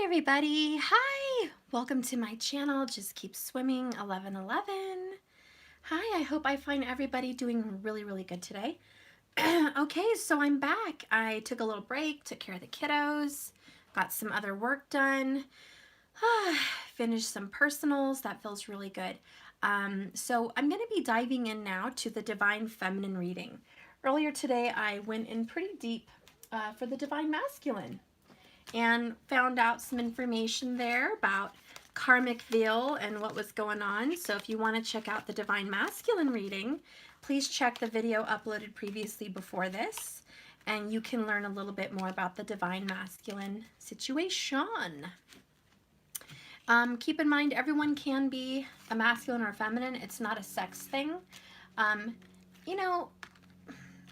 everybody. Hi. Welcome to my channel, Just Keep Swimming 1111. Hi, I hope I find everybody doing really good today. Okay, so I'm back. I took a little break, took care of the kiddos, got some other work done, finished some personals. That feels really good. So I'm going to be diving in now to the Divine Feminine reading. Earlier today, I went in pretty deep for the Divine Masculine and found out some information there about karmic veil and what was going on. So if you want to check out the Divine Masculine reading, please check the video uploaded previously before this, and you can learn a little bit more about the Divine Masculine situation. Keep in mind, everyone can be a masculine or a feminine. It's not a sex thing. You know,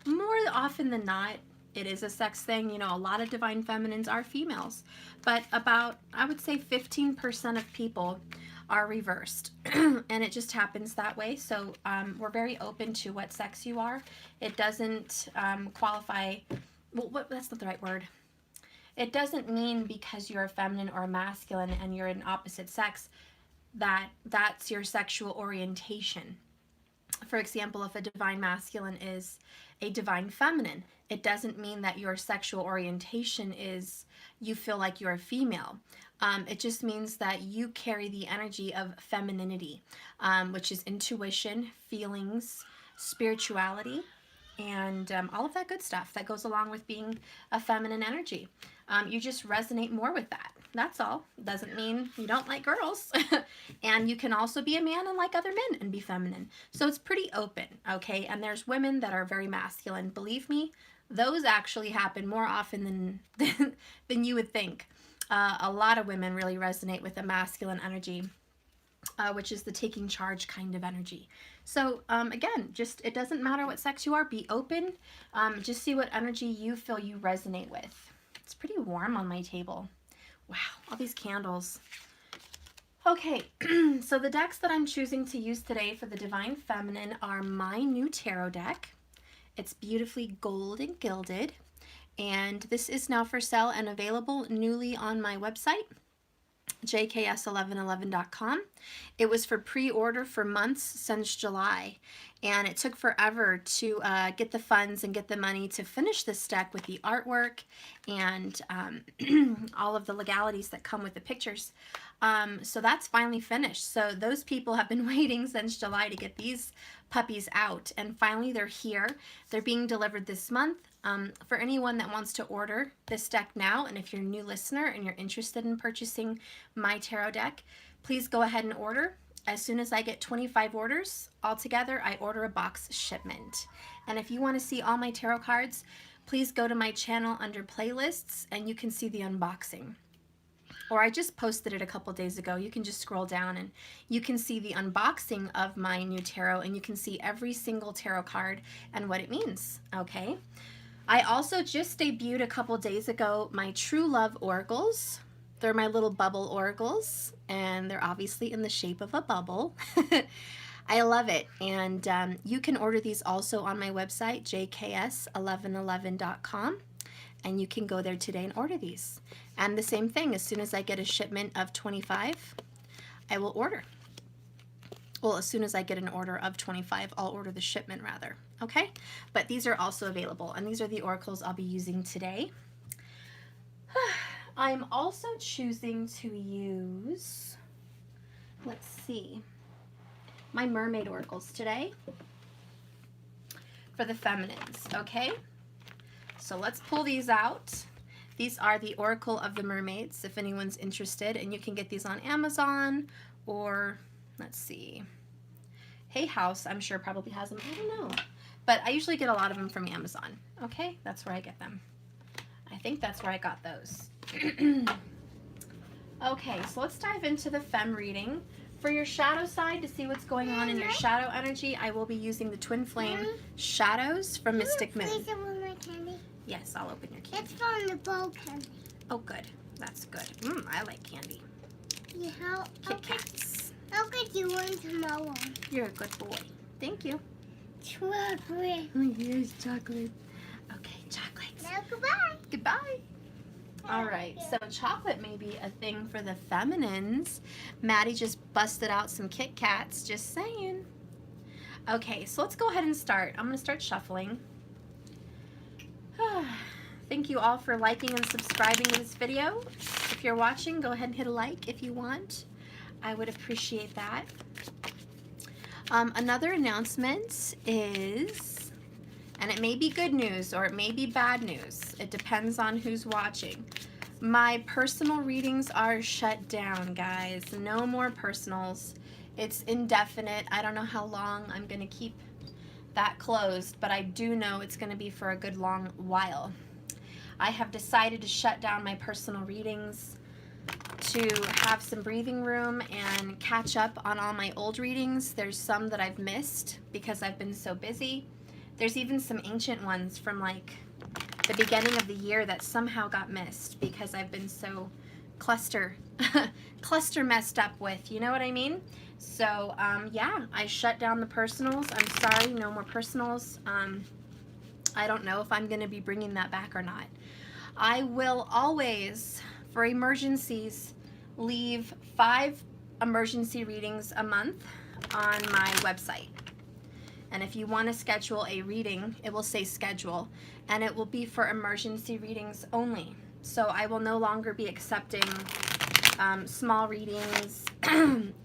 more often than not, it is a sex thing. You know, a lot of divine feminines are females, but about, I would say 15% of people are reversed, and it just happens that way. So we're very open to what sex you are. It doesn't qualify, well, that's not the right word. It doesn't mean because you're a feminine or a masculine and you're an opposite sex that that's your sexual orientation. For example, if a divine masculine is a divine feminine, it doesn't mean that your sexual orientation is you feel like you're a female. It just means that you carry the energy of femininity, which is intuition, feelings, spirituality, and all of that good stuff that goes along with being a feminine energy. You just resonate more with that. That's all. Doesn't mean you don't like girls. And you can also be a man and like other men and be feminine. So it's pretty open, okay? And there's women that are very masculine. Believe me, those actually happen more often than you would think. A lot of women really resonate with a masculine energy, which is the taking charge kind of energy. So again, just it doesn't matter what sex you are. Be open. Just see what energy you feel you resonate with. It's pretty warm on my table. Wow, all these candles. Okay, so the decks that I'm choosing to use today for the Divine Feminine are my new tarot deck. It's beautifully gold and gilded, and this is now for sale and available newly on my website, jks1111.com. It was for pre-order for months since July, and it took forever to get the funds and get the money to finish this deck with the artwork and all of the legalities that come with the pictures. So that's finally finished. So those people have been waiting since July to get these puppies out, and finally they're here. They're being delivered this month. For anyone that wants to order this deck now, and if you're a new listener and you're interested in purchasing my tarot deck, please go ahead and order. As soon as I get 25 orders altogether, I order a box shipment. And if you want to see all my tarot cards, please go to my channel under playlists and you can see the unboxing. Or I just posted it a couple days ago. You can just scroll down and you can see the unboxing of my new tarot, and you can see every single tarot card and what it means, okay? I also just debuted a couple days ago my True Love Oracles. They're my little bubble oracles, and they're obviously in the shape of a bubble. I love it, and you can order these also on my website, jks1111.com, and you can go there today and order these. And the same thing, as soon as I get a shipment of 25, I will order. Well, as soon as I get an order of 25, I'll order the shipment rather, okay? But these are also available, and these are the oracles I'll be using today. I'm also choosing to use, let's see, my mermaid oracles today for the feminines, okay? So let's pull these out. These are the Oracle of the Mermaids, if anyone's interested, and you can get these on Amazon or, let's see, Hay House, I'm sure probably has them, I don't know. But I usually get a lot of them from Amazon, okay? That's where I get them. I think that's where I got those. Okay, so let's dive into the Femme reading. For your shadow side, to see what's going on in your shadow energy, I will be using the Twin Flame Shadows from Mystic Moon. Please open my candy. Yes, I'll open your candy. It's from the bowl candy. Oh, good. That's good. I like candy. Yeah, Kit Kats. How could you want tomorrow? You're a good boy. Thank you. Chocolate. Oh, here's chocolate. Okay, chocolates. Now goodbye. Goodbye. All right, so chocolate may be a thing for the feminines. Maddie just busted out some Kit Kats, just saying. Okay, so let's go ahead and start. I'm gonna start shuffling. Thank you all for liking and subscribing to this video. If you're watching, go ahead and hit a like if you want. I would appreciate that. Another announcement is, and it may be good news or it may be bad news. It depends on who's watching. My personal readings are shut down, guys. No more personals. It's indefinite. I don't know how long I'm going to keep that closed, but I do know it's going to be for a good long while. I have decided to shut down my personal readings to have some breathing room and catch up on all my old readings. There's some that I've missed because I've been so busy. There's even some ancient ones from like the beginning of the year that somehow got missed because I've been so cluster messed up with, you know what I mean? So yeah, I shut down the personals. I'm sorry, no more personals. I don't know if I'm going to be bringing that back or not. I will always, for emergencies, leave 5 emergency readings a month on my website. And if you want to schedule a reading, it will say schedule, and it will be for emergency readings only. So I will no longer be accepting small readings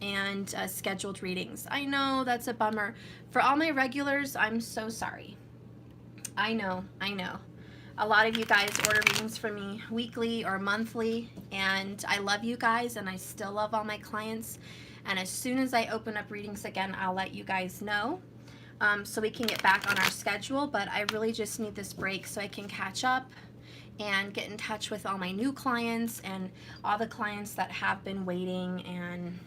and scheduled readings. I know that's a bummer. For all my regulars, I'm so sorry. I know. A lot of you guys order readings from me weekly or monthly, and I love you guys, and I still love all my clients. And as soon as I open up readings again, I'll let you guys know. So we can get back on our schedule, but I really just need this break so I can catch up and get in touch with all my new clients and all the clients that have been waiting, and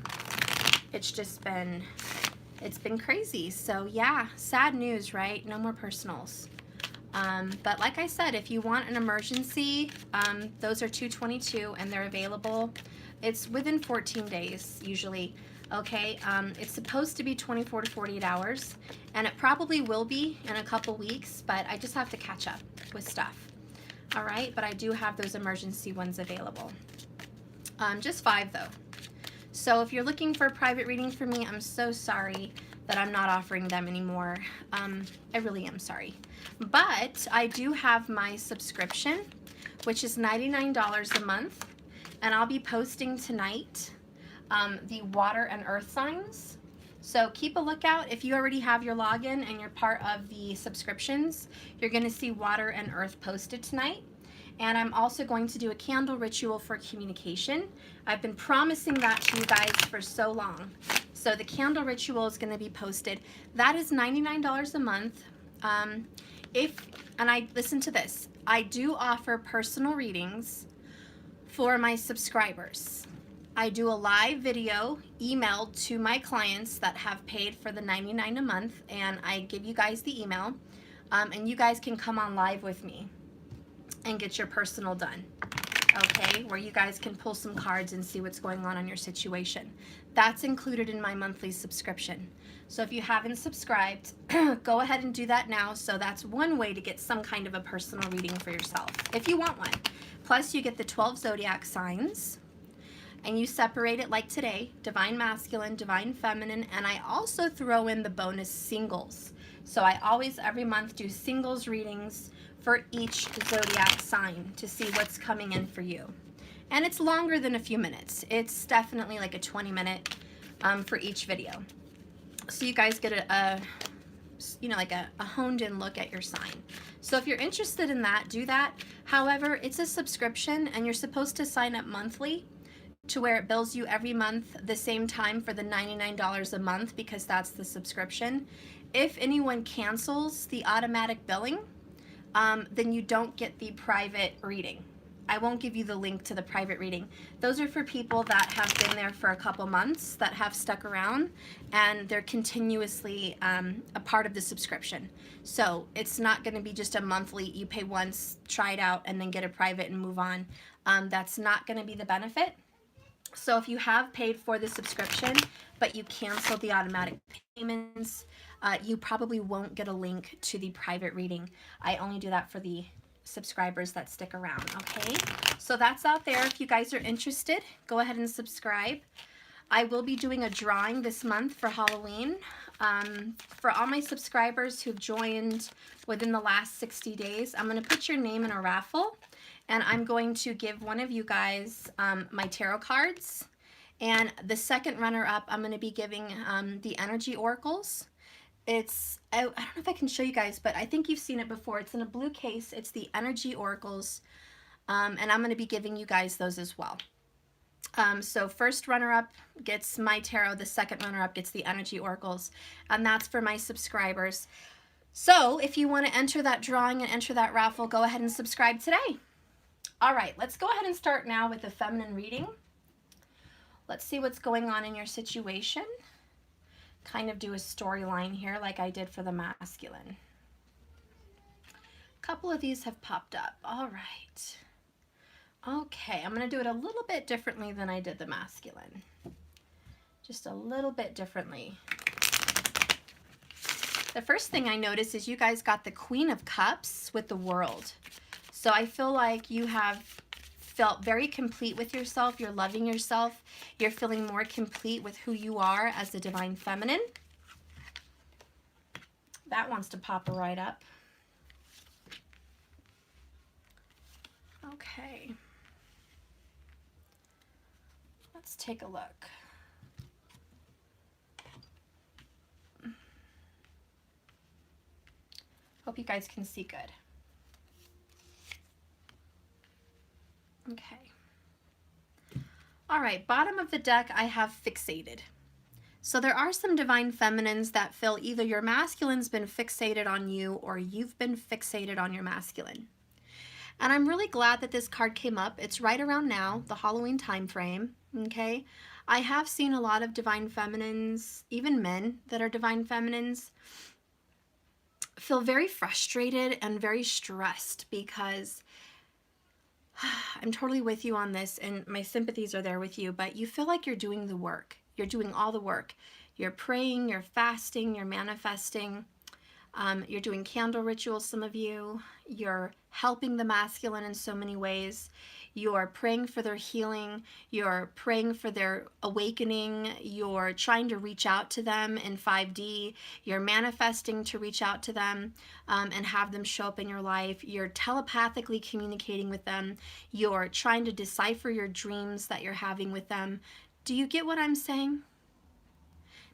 it's been crazy. So yeah, sad news, right? No more personals. But like I said, if you want an emergency, those are $222 and they're available. It's within 14 days usually. Okay, it's supposed to be 24 to 48 hours, and it probably will be in a couple weeks, but I just have to catch up with stuff. All right, but I do have those emergency ones available. Just 5 though. So if you're looking for a private reading from me, I'm so sorry that I'm not offering them anymore. I really am sorry. But I do have my subscription, which is $99 a month, and I'll be posting tonight the water and earth signs. So keep a lookout. If you already have your login and you're part of the subscriptions, you're going to see water and earth posted tonight. And I'm also going to do a candle ritual for communication. I've been promising that to you guys for so long. So the candle ritual is going to be posted. That is $99 a month. Listen to this, I do offer personal readings for my subscribers. I do a live video emailed to my clients that have paid for the $99 a month, and I give you guys the email, and you guys can come on live with me and get your personal done, okay, where you guys can pull some cards and see what's going on in your situation. That's included in my monthly subscription. So if you haven't subscribed, go ahead and do that now. So that's one way to get some kind of a personal reading for yourself, if you want one. Plus you get the 12 zodiac signs, and you separate it like today, divine masculine, divine feminine, and I also throw in the bonus singles. So I always, every month, do singles readings for each zodiac sign to see what's coming in for you. And it's longer than a few minutes. It's definitely like a 20-minute for each video. So you guys get a honed in look at your sign. So if you're interested in that, do that. However, it's a subscription and you're supposed to sign up monthly to where it bills you every month the same time for the $99 a month, because that's the subscription. If anyone cancels the automatic billing, then you don't get the private reading. I won't give you the link to the private reading. Those are for people that have been there for a couple months, that have stuck around, and they're continuously a part of the subscription. So it's not going to be just a monthly, you pay once, try it out, and then get a private and move on. That's not going to be the benefit. So if you have paid for the subscription, but you cancel the automatic payments, you probably won't get a link to the private reading. I only do that for the subscribers that stick around, okay? So that's out there. If you guys are interested, go ahead and subscribe. I will be doing a drawing this month for Halloween. For all my subscribers who've joined within the last 60 days, I'm going to put your name in a raffle, and I'm going to give one of you guys my tarot cards. And the second runner-up, I'm going to be giving the energy oracles. It's, I don't know if I can show you guys, but I think you've seen it before. It's in a blue case. It's the energy oracles, and I'm going to be giving you guys those as well. So first runner-up gets my tarot, the second runner-up gets the energy oracles, and that's for my subscribers. So if you want to enter that drawing and enter that raffle, go ahead and subscribe today. All right, let's go ahead and start now with the feminine reading. Let's see what's going on in your situation. Kind of do a storyline here like I did for the masculine. A couple of these have popped up. All right. Okay, I'm going to do it a little bit differently than I did the masculine. Just a little bit differently. The first thing I noticed is you guys got the Queen of Cups with the World. So I feel like you have felt very complete with yourself. You're loving yourself. You're feeling more complete with who you are as the Divine Feminine. That wants to pop right up. Okay. Let's take a look. Hope you guys can see good. Okay. All right, bottom of the deck, I have fixated. So there are some divine feminines that feel either your masculine's been fixated on you or you've been fixated on your masculine. And I'm really glad that this card came up. It's right around now, the Halloween time frame, okay? I have seen a lot of divine feminines, even men that are divine feminines, feel very frustrated and very stressed because I'm totally with you on this, and my sympathies are there with you, but you feel like you're doing the work. You're doing all the work. You're praying, you're fasting, you're manifesting, you're doing candle rituals, some of you. You're helping the masculine in so many ways. You're praying for their healing. You're praying for their awakening. You're trying to reach out to them in 5D. You're manifesting to reach out to them and have them show up in your life. You're telepathically communicating with them. You're trying to decipher your dreams that you're having with them. Do you get what I'm saying?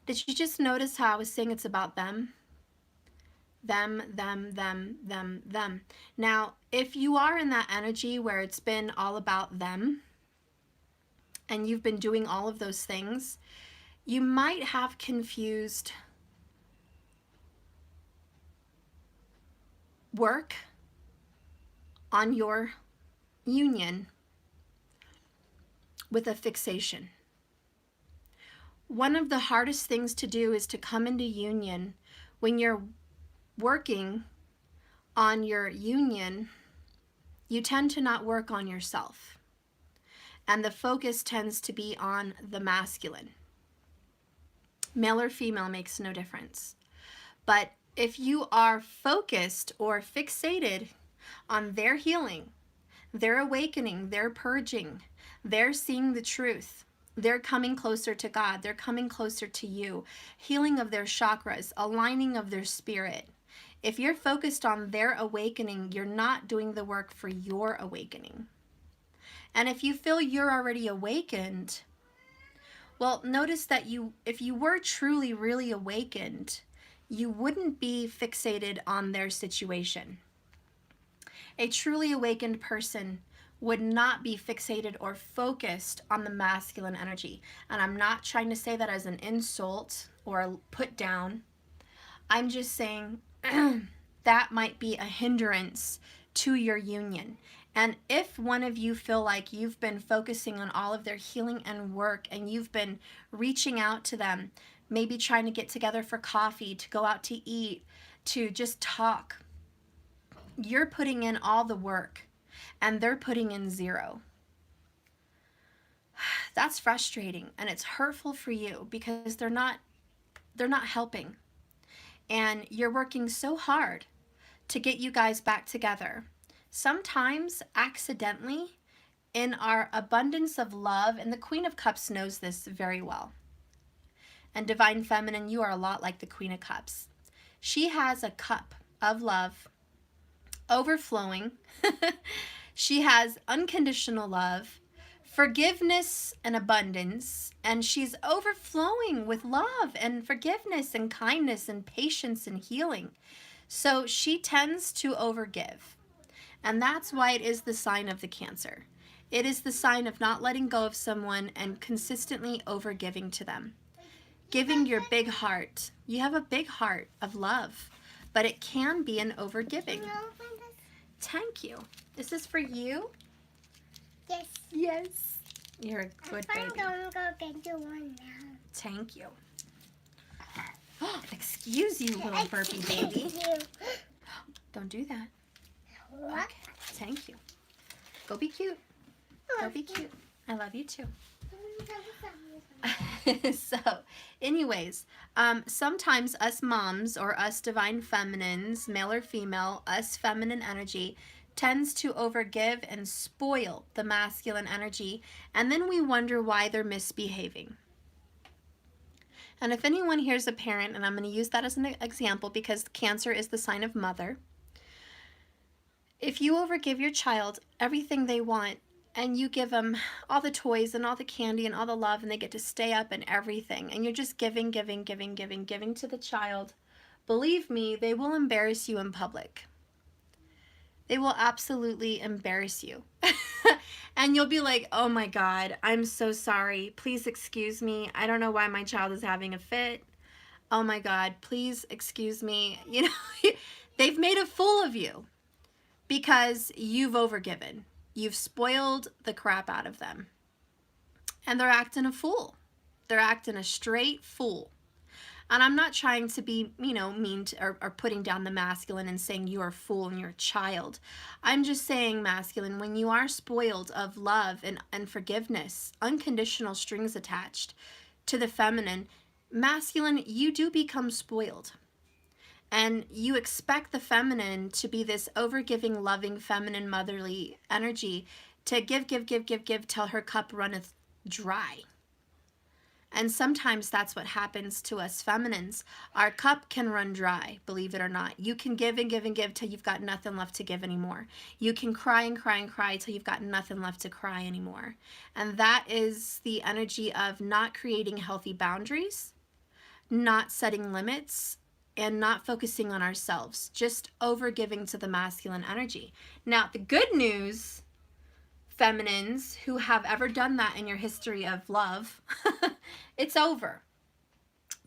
Did you just notice how I was saying it's about them? Them, them, them, them, them. Now, if you are in that energy where it's been all about them and you've been doing all of those things, you might have confused work on your union with a fixation. One of the hardest things to do is to come into union when you're working on your union. You tend to not work on yourself, and the focus tends to be on the masculine. Male or female makes no difference. But if you are focused or fixated on their healing, their awakening, their purging, they're seeing the truth, they're coming closer to God, they're coming closer to you, healing of their chakras, aligning of their spirit. If you're focused on their awakening, you're not doing the work for your awakening. And if you feel you're already awakened, well, notice that if you were truly, really awakened, you wouldn't be fixated on their situation. A truly awakened person would not be fixated or focused on the masculine energy. And I'm not trying to say that as an insult or a put down. I'm just saying that might be a hindrance to your union. And if one of you feel like you've been focusing on all of their healing and work, and you've been reaching out to them, maybe trying to get together for coffee, to go out to eat, to just talk, you're putting in all the work and they're putting in zero. That's frustrating, and it's hurtful for you because they're not helping. And you're working so hard to get you guys back together, Sometimes accidentally, in our abundance of love, and the Queen of Cups knows this very well. And Divine Feminine, you are a lot like the Queen of Cups. She has a cup of love overflowing. She has unconditional love, forgiveness, and abundance, and she's overflowing with love and forgiveness and kindness and patience and healing. So she tends to overgive. And that's why it is the sign of the Cancer. It is the sign of not letting go of someone and consistently overgiving to them. Giving your big heart. You have a big heart of love, but it can be an overgiving. Can you open this? Thank you. Is this for you? Yes. Yes. You're a good I'm baby. going to go get you one now. Thank you. Excuse you, little burpy baby. Excuse you. Don't do that. What? Okay. Thank you. Go be cute. Go be cute. I love you too. So, anyways, sometimes us moms or us divine feminines, male or female, us feminine energy tends to overgive and spoil the masculine energy, and then we wonder why they're misbehaving. And if anyone here's a parent, and I'm going to use that as an example because Cancer is the sign of mother, if you overgive your child everything they want, and you give them all the toys and all the candy and all the love, and they get to stay up and everything, and you're just giving to the child, believe me, they will embarrass you in public. They will absolutely embarrass you. And you'll be like, oh my God, I'm so sorry. Please excuse me. I don't know why my child is having a fit. Oh my God, please excuse me. You know, they've made a fool of you because you've overgiven. You've spoiled the crap out of them. And they're acting a fool. They're acting a straight fool. And I'm not trying to be, mean to, or putting down the masculine and saying you're a fool and you're a child. I'm just saying, masculine, when you are spoiled of love and forgiveness, unconditional strings attached to the feminine, masculine, you do become spoiled. And you expect the feminine to be this overgiving, loving, feminine, motherly energy to give till her cup runneth dry. And sometimes that's what happens to us feminines. Our cup can run dry, believe it or not. You can give and give till you've got nothing left to give anymore. You can cry and cry till you've got nothing left to cry anymore. And that is the energy of not creating healthy boundaries, not setting limits, and not focusing on ourselves, just overgiving to the masculine energy. Now, the good news, feminines who have ever done that in your history of love, it's over.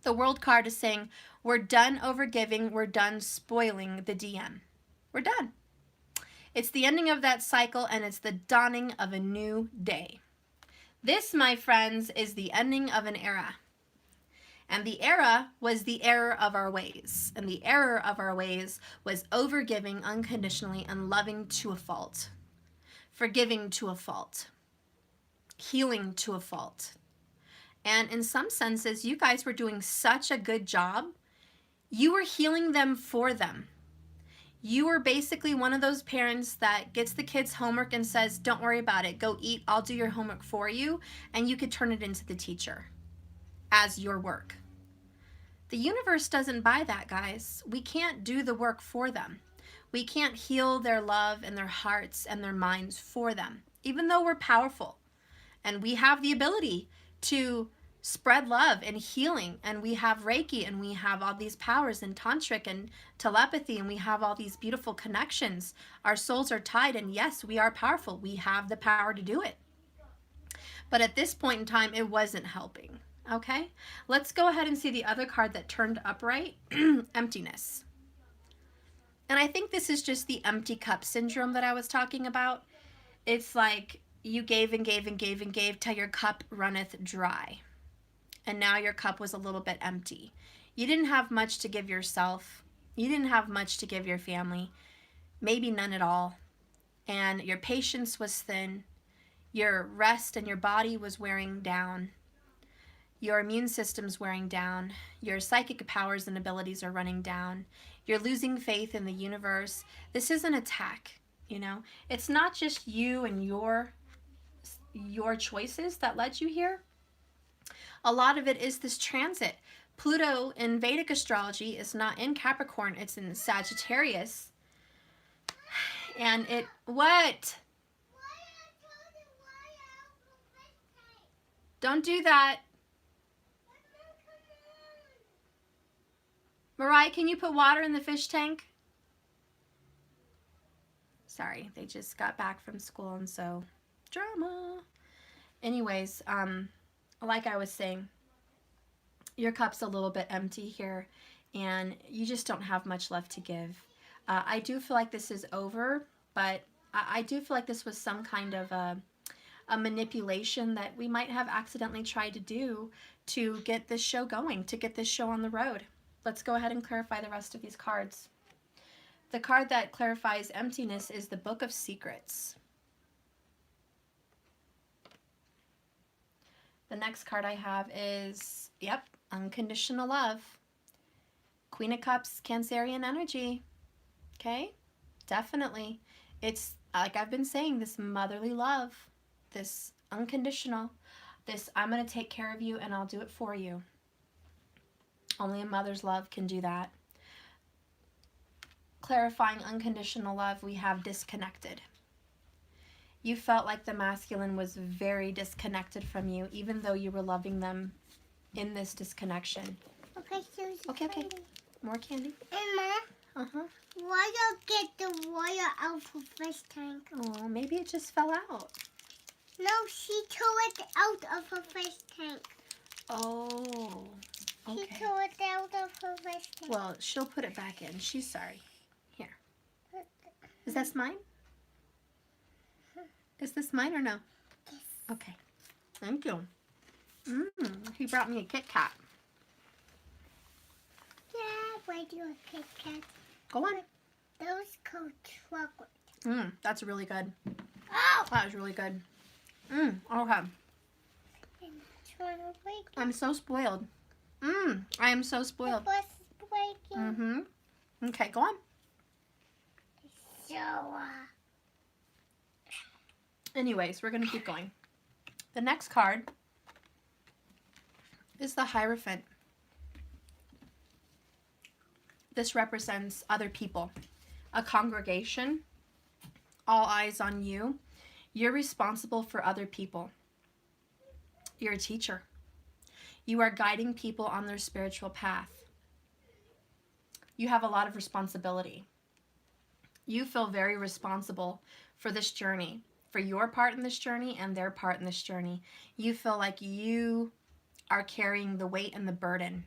The World card is saying, we're done overgiving, we're done spoiling the DM. We're done. It's the ending of that cycle, and it's the dawning of a new day. This, my friends, is the ending of an era. And the era was the error of our ways. And the error of our ways was overgiving unconditionally and loving to a fault. Forgiving to a fault. Healing to a fault. And in some senses, you guys were doing such a good job. You were healing them for them. You were basically one of those parents that gets the kids' homework and says, don't worry about it. Go eat. I'll do your homework for you. And you could turn it into the teacher as your work. The universe doesn't buy that, guys. We can't do the work for them. We can't heal their love and their hearts and their minds for them, even though we're powerful. And we have the ability to spread love and healing, and we have Reiki, and we have all these powers and tantric and telepathy, and we have all these beautiful connections. Our souls are tied, and yes, we are powerful. We have the power to do it. But at this point in time, it wasn't helping. Okay, let's go ahead and see the other card that turned upright, emptiness. And I think this is just the empty cup syndrome that I was talking about. It's like you gave and gave till your cup runneth dry. And now your cup was a little bit empty. You didn't have much to give yourself. You didn't have much to give your family. Maybe none at all. And your patience was thin. Your rest and your body was wearing down. Your immune system's wearing down. Your psychic powers and abilities are running down. You're losing faith in the universe. This is an attack. You know, it's not just you and your choices that led you here. A lot of it is this transit. Pluto in Vedic astrology is not in Capricorn, it's in Sagittarius. And it, what? Don't do that. Mariah, can you put water in the fish tank? Sorry, they just got back from school and so drama. Anyways, like I was saying, your cup's a little bit empty here and you just don't have much left to give. I do feel like this is over, but I do feel like this was some kind of a manipulation that we might have accidentally tried to do to get this show going, to get this show on the road. Let's go ahead and clarify the rest of these cards. The card that clarifies emptiness is the Book of Secrets. The next card I have is, yep, Unconditional Love. Queen of Cups, Cancerian energy. Okay? Definitely. It's, like I've been saying, this motherly love, this unconditional, this I'm going to take care of you and I'll do it for you. Only a mother's love can do that. Clarifying unconditional love, we have disconnected. You felt like the masculine was very disconnected from you, even though you were loving them in this disconnection. Okay, Susie. Okay, okay. More candy. Emma, why you get the water out of the fish tank? Oh, maybe it just fell out. No, she threw it out of her fish tank. Oh, She okay. threw it out of her fish tank. Well, she'll put it back in. She's sorry. Here. Is that mine? Is this mine or no? Yes. Okay. Thank you. He brought me a Kit Kat. Yeah, why do a Kit Kat? Go on. Those called chocolate. That's really good. Oh! That was really good. Okay. I'm so spoiled. I am so spoiled. The bus is breaking. Okay, go on. So, Anyways, we're going to keep going. The next card is the Hierophant. This represents other people, a congregation, all eyes on you. You're responsible for other people. You're a teacher. You are guiding people on their spiritual path. You have a lot of responsibility. You feel very responsible for this journey, for your part in this journey and their part in this journey. You feel like you are carrying the weight and the burden,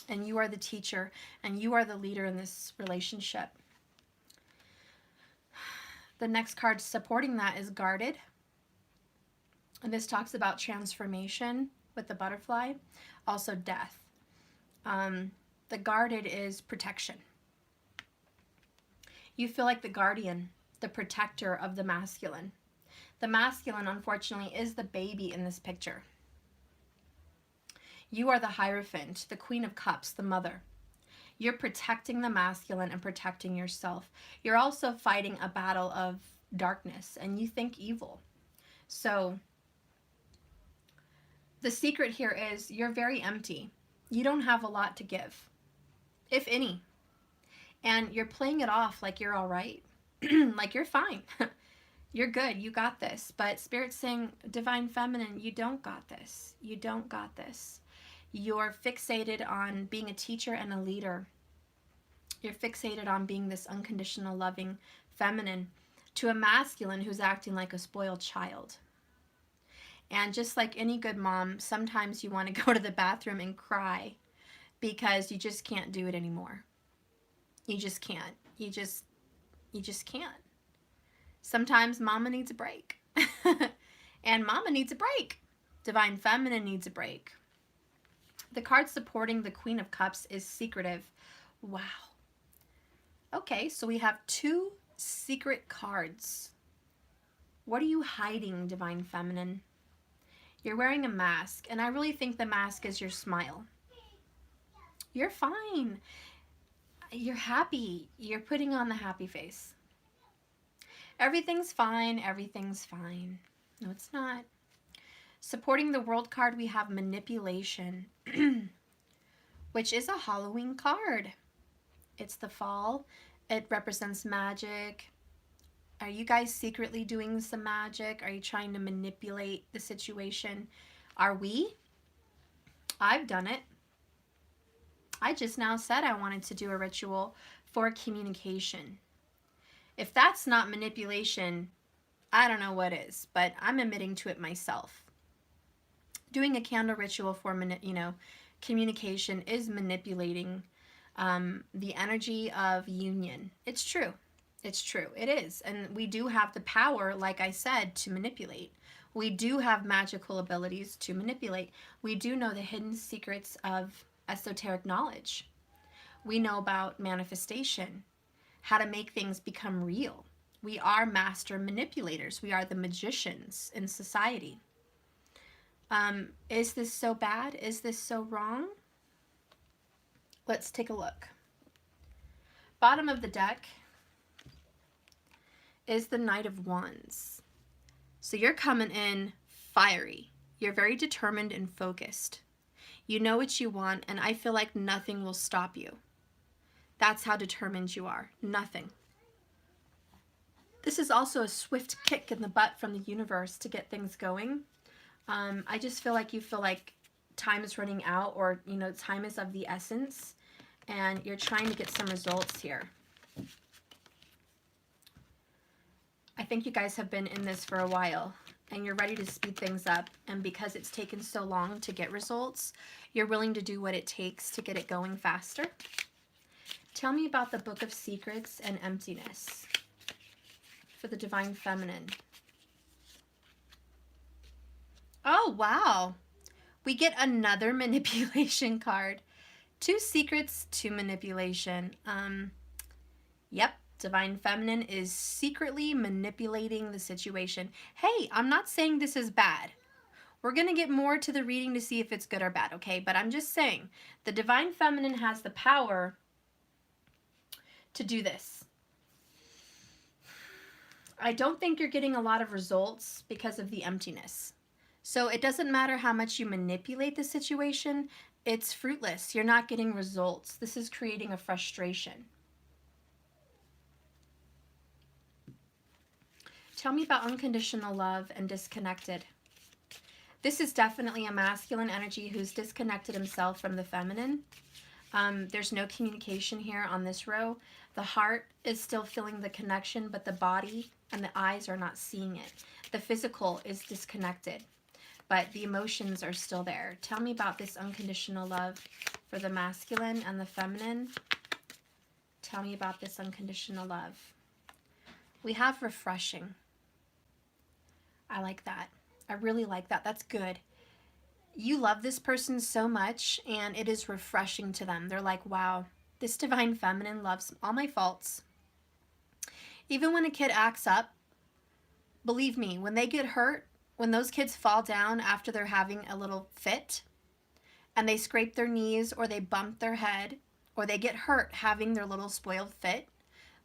and you are the teacher and you are the leader in this relationship. The next card supporting that is Guarded. And this talks about transformation with the butterfly, also death. The Guarded is protection. You feel like the guardian, the protector of the masculine. The masculine, unfortunately, is the baby in this picture. You are the Hierophant, the Queen of Cups, the mother. You're protecting the masculine and protecting yourself. You're also fighting a battle of darkness, and you think evil. So the secret here is you're very empty. You don't have a lot to give, if any. And you're playing it off like you're all right, like you're fine. You're good. You got this. But Spirit's saying, Divine Feminine, you don't got this. You don't got this. You're fixated on being a teacher and a leader. You're fixated on being this unconditional, loving feminine to a masculine who's acting like a spoiled child. And just like any good mom, sometimes you want to go to the bathroom and cry because you just can't do it anymore. You just can't. You just can't. Sometimes mama needs a break. And mama needs a break. Divine Feminine needs a break. The card supporting the Queen of Cups is Secretive. Wow. Okay, so we have 2 secret cards. What are you hiding, Divine Feminine? You're wearing a mask, and I really think the mask is your smile. You're fine. You're happy. You're putting on the happy face. Everything's fine. Everything's fine. No, it's not. Supporting the World card, we have Manipulation, which is a Halloween card. It's the fall. It represents magic. Are you guys secretly doing some magic? Are you trying to manipulate the situation? Are we? I've done it. I just now said I wanted to do a ritual for communication. If that's not manipulation, I don't know what is, but I'm admitting to it myself. Doing a candle ritual for, communication is manipulating the energy of union. It's true. It's true. It is. And we do have the power, like I said, to manipulate. We do have magical abilities to manipulate. We do know the hidden secrets of esoteric knowledge. We know about manifestation, how to make things become real. We are master manipulators. We are the magicians in society. Is this so bad? Is this so wrong? Let's take a look. Bottom of the deck is the Knight of Wands. So you're coming in fiery. You're very determined and focused. You know what you want, and I feel like nothing will stop you. That's how determined you are. Nothing. This is also a swift kick in the butt from the universe to get things going. I just feel like you feel like time is running out, or, time is of the essence, and you're trying to get some results here. I think you guys have been in this for a while, and you're ready to speed things up, and because it's taken so long to get results, you're willing to do what it takes to get it going faster. Tell me about the Book of Secrets and Emptiness for the Divine Feminine. Oh, wow. We get another manipulation card. 2 secrets, 2 manipulation. Yep. Divine Feminine is secretly manipulating the situation. Hey, I'm not saying this is bad. We're going to get more to the reading to see if it's good or bad, okay? But I'm just saying, the Divine Feminine has the power to do this. I don't think you're getting a lot of results because of the emptiness. So it doesn't matter how much you manipulate the situation, it's fruitless. You're not getting results. This is creating a frustration. Tell me about unconditional love and disconnected. This is definitely a masculine energy who's disconnected himself from the feminine. There's no communication here on this row. The heart is still feeling the connection, but the body and the eyes are not seeing it. The physical is disconnected, but the emotions are still there. Tell me about this unconditional love for the masculine and the feminine. Tell me about this unconditional love. We have refreshing. I like that. I really like that. That's good. You love this person so much, and it is refreshing to them. They're like, wow, this divine feminine loves all my faults. Even when a kid acts up, believe me, when they get hurt, when those kids fall down after they're having a little fit, and they scrape their knees, or they bump their head, or they get hurt having their little spoiled fit,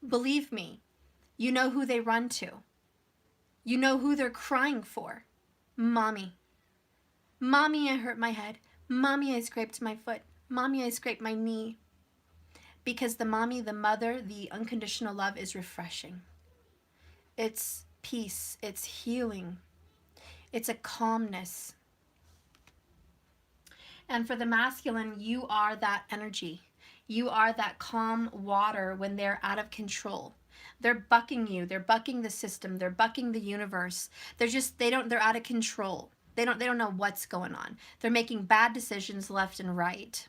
believe me, you know who they run to. You know who they're crying for. Mommy. Mommy, I hurt my head. Mommy, I scraped my foot. Mommy, I scraped my knee. Because the mommy, the mother, the unconditional love is refreshing. It's peace. It's healing. It's a calmness. And for the masculine, you are that energy. You are that calm water when they're out of control. They're bucking you. They're bucking the system. They're bucking the universe. They're out of control. They don't know what's going on. They're making bad decisions left and right.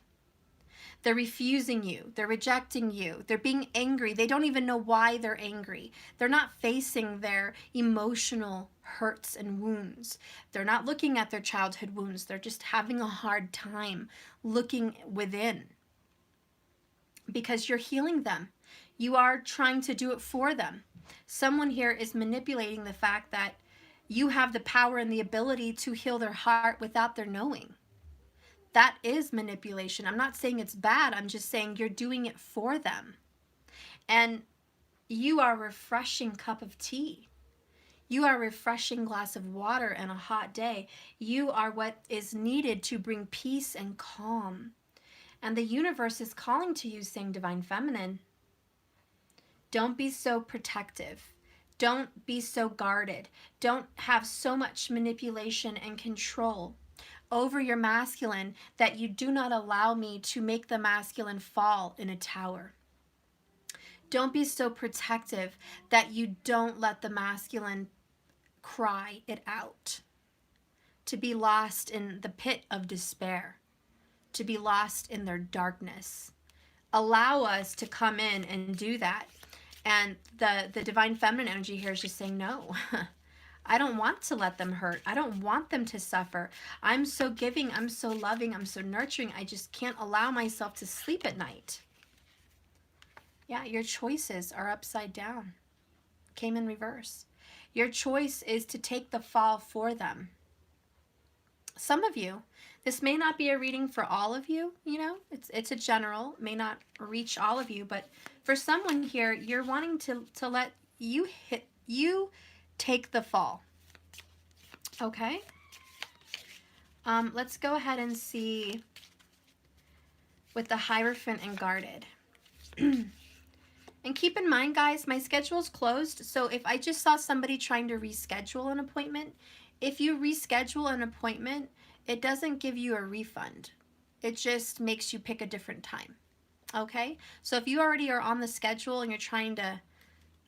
They're refusing you. They're rejecting you. They're being angry. They don't even know why they're angry. They're not facing their emotional hurts and wounds. They're not looking at their childhood wounds. They're just having a hard time looking within. Because you're healing them. You are trying to do it for them. Someone here is manipulating the fact that you have the power and the ability to heal their heart without their knowing. That is manipulation. I'm not saying it's bad. I'm just saying you're doing it for them. And You are a refreshing cup of tea. You are a refreshing glass of water in a hot day. You are what is needed to bring peace and calm. And the universe is calling to you, saying, Divine Feminine, don't be so protective. Don't be so guarded. Don't have so much manipulation and control over your masculine that you do not allow me to make the masculine fall in a tower. Don't be so protective that you don't let the masculine cry it out, to be lost in the pit of despair, to be lost in their darkness. Allow us to come in and do that. And the divine feminine energy here is just saying, no, I don't want to let them hurt. I don't want them to suffer. I'm so giving. I'm so loving. I'm so nurturing. I just can't allow myself to sleep at night. Yeah, your choices are upside down. Came in reverse. Your choice is to take the fall for them. Some of you, this may not be a reading for all of you, you know, it's a general, may not reach all of you, but for someone here, you're wanting to let you take the fall. Okay? Let's go ahead and see with the Hierophant and Guarded. And keep in mind, guys, my schedule's closed, so if I just saw somebody trying to reschedule an appointment, if you reschedule an appointment, it doesn't give you a refund. It just makes you pick a different time. Okay? So if you already are on the schedule and you're trying to,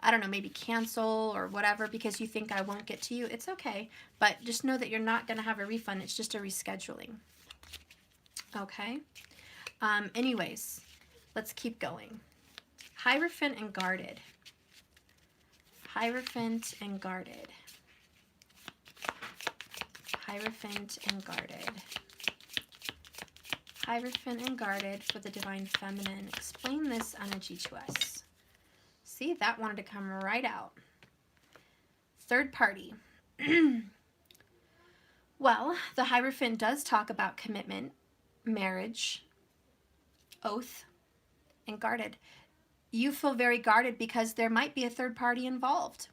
I don't know, maybe cancel or whatever because you think I won't get to you, it's okay. But just know that you're not going to have a refund. It's just a rescheduling. Okay? Anyways, let's keep going. Hierophant and Guarded. Hierophant and Guarded. Hierophant and Guarded. Hierophant and Guarded for the Divine Feminine. Explain this energy to us. See, that wanted to come right out. Third party. Well, the Hierophant does talk about commitment, marriage, oath, and guarded. You feel very guarded because there might be a third party involved.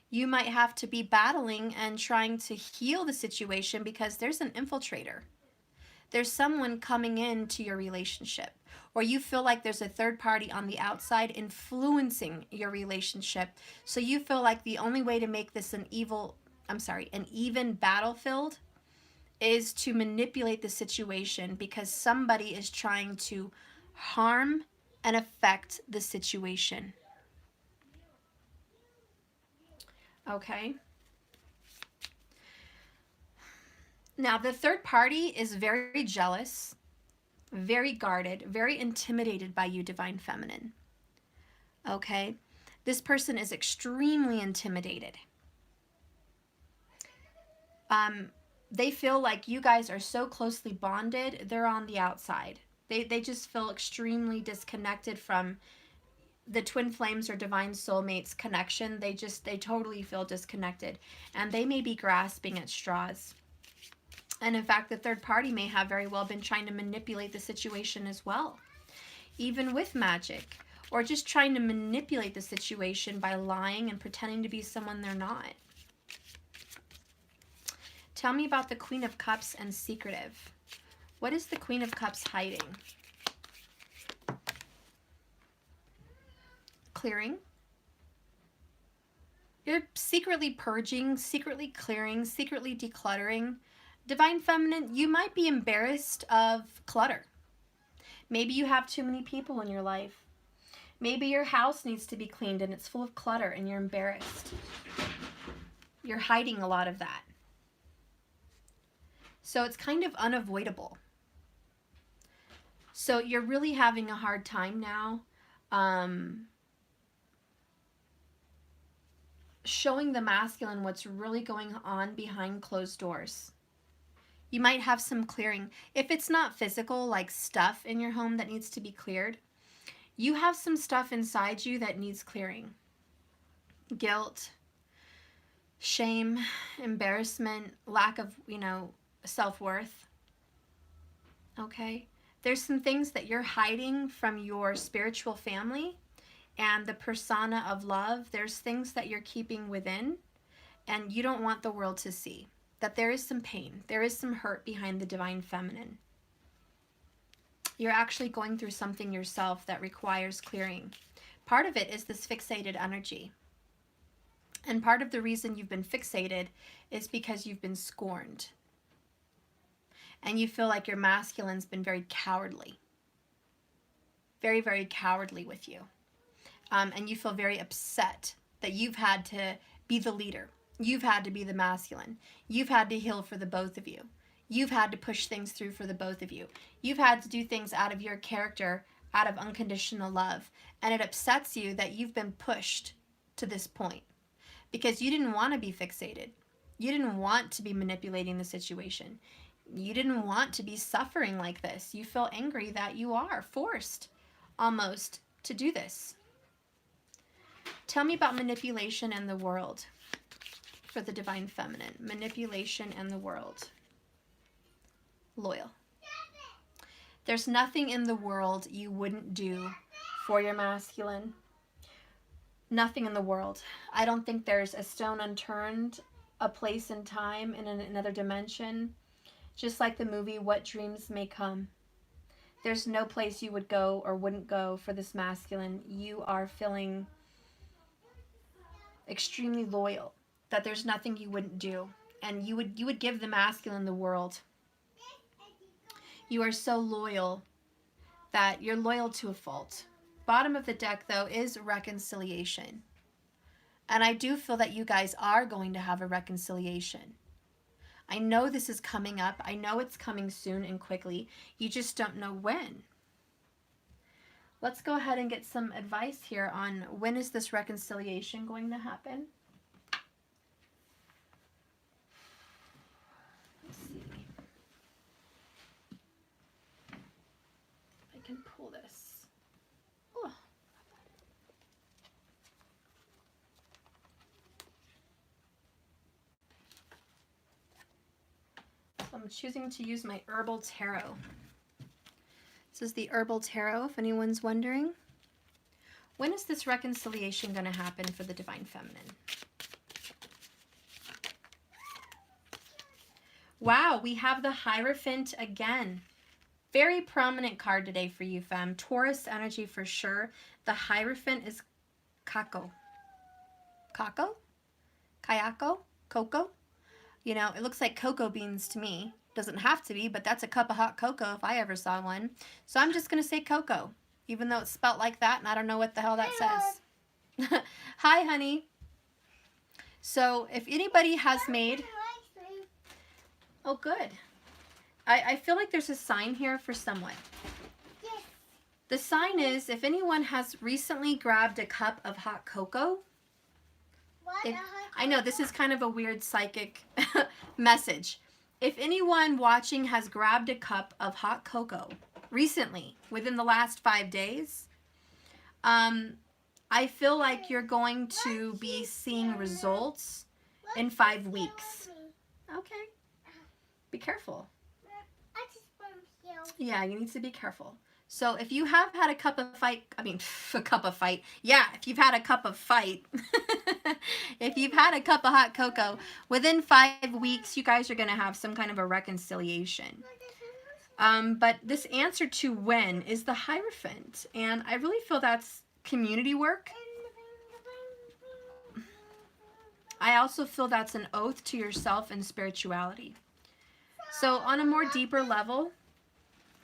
You might have to be battling and trying to heal the situation because there's an infiltrator. There's someone coming into your relationship, or you feel like there's a third party on the outside influencing your relationship. So you feel like the only way to make this an even battlefield is to manipulate the situation because somebody is trying to harm and affect the situation. Okay? Now, the third party is very jealous, very guarded, very intimidated by you, Divine Feminine. Okay? This person is extremely intimidated. They feel like you guys are so closely bonded, they're on the outside. They just feel extremely disconnected from the twin flames or divine soulmates connection. They totally feel disconnected, and they may be grasping at straws. And in fact, the third party may have very well been trying to manipulate the situation as well, even with magic, or just trying to manipulate the situation by lying and pretending to be someone they're not. Tell me about the Queen of Cups and secretive. What is the Queen of Cups hiding? Clearing. You're secretly purging, secretly clearing, secretly decluttering. Divine Feminine, you might be embarrassed of clutter. Maybe you have too many people in your life. Maybe your house needs to be cleaned and it's full of clutter and you're embarrassed. You're hiding a lot of that. So it's kind of unavoidable. So you're really having a hard time now showing the masculine what's really going on behind closed doors. You might have some clearing. If it's not physical, like stuff in your home that needs to be cleared, you have some stuff inside you that needs clearing. Guilt, shame, embarrassment, lack of, self-worth. Okay? There's some things that you're hiding from your spiritual family, and the persona of love, there's things that you're keeping within and you don't want the world to see. That there is some pain, there is some hurt behind the divine feminine. You're actually going through something yourself that requires clearing. Part of it is this fixated energy. And part of the reason you've been fixated is because you've been scorned. And you feel like your masculine's been very cowardly. Very, very cowardly with you. And you feel very upset that you've had to be the leader. You've had to be the masculine. You've had to heal for the both of you. You've had to push things through for the both of you. You've had to do things out of your character, out of unconditional love. And it upsets you that you've been pushed to this point because you didn't want to be fixated. You didn't want to be manipulating the situation. You didn't want to be suffering like this. You feel angry that you are forced almost to do this. Tell me about manipulation and the world for the divine feminine. Manipulation and the world. Loyal. There's nothing in the world you wouldn't do for your masculine. Nothing in the world. I don't think there's a stone unturned, a place in time, in another dimension. Just like the movie What Dreams May Come. There's no place you would go or wouldn't go for this masculine. You are feeling extremely loyal. That there's nothing you wouldn't do. And you would give the masculine the world. You are so loyal that you're loyal to a fault. Bottom of the deck, though, is reconciliation. And I do feel that you guys are going to have a reconciliation. I know this is coming up. I know it's coming soon and quickly. You just don't know when. Let's go ahead and get some advice here on when is this reconciliation going to happen. Let's see. If I can pull this. Oh. So I'm choosing to use my Herbal Tarot. This is the Herbal Tarot, if anyone's wondering. When is this reconciliation going to happen for the divine feminine? Wow, we have the Hierophant again. Very prominent card today for you, fam. Taurus energy for sure. The Hierophant is Kako. Kako? Kayako? Cocoa? You know, it looks like cocoa beans to me. Doesn't have to be, but that's a cup of hot cocoa if I ever saw one. So I'm just going to say cocoa, even though it's spelt like that, and I don't know what the hell that says. Hi, honey. So if anybody has made... Oh, good. I feel like there's a sign here for someone. Yes. The sign is if anyone has recently grabbed a cup of hot cocoa. I know this is kind of a weird psychic message. If anyone watching has grabbed a cup of hot cocoa recently, within the last 5 days, I feel like you're going to be seeing results in 5 weeks. Okay. Be careful. Yeah, you need to be careful. So if you have had a cup of fight, a cup of fight. Yeah, if you've had a cup of fight, if you've had a cup of hot cocoa, within 5 weeks, you guys are going to have some kind of a reconciliation. But this answer to when is the Hierophant. And I really feel that's community work. I also feel that's an oath to yourself and spirituality. So on a more deeper level,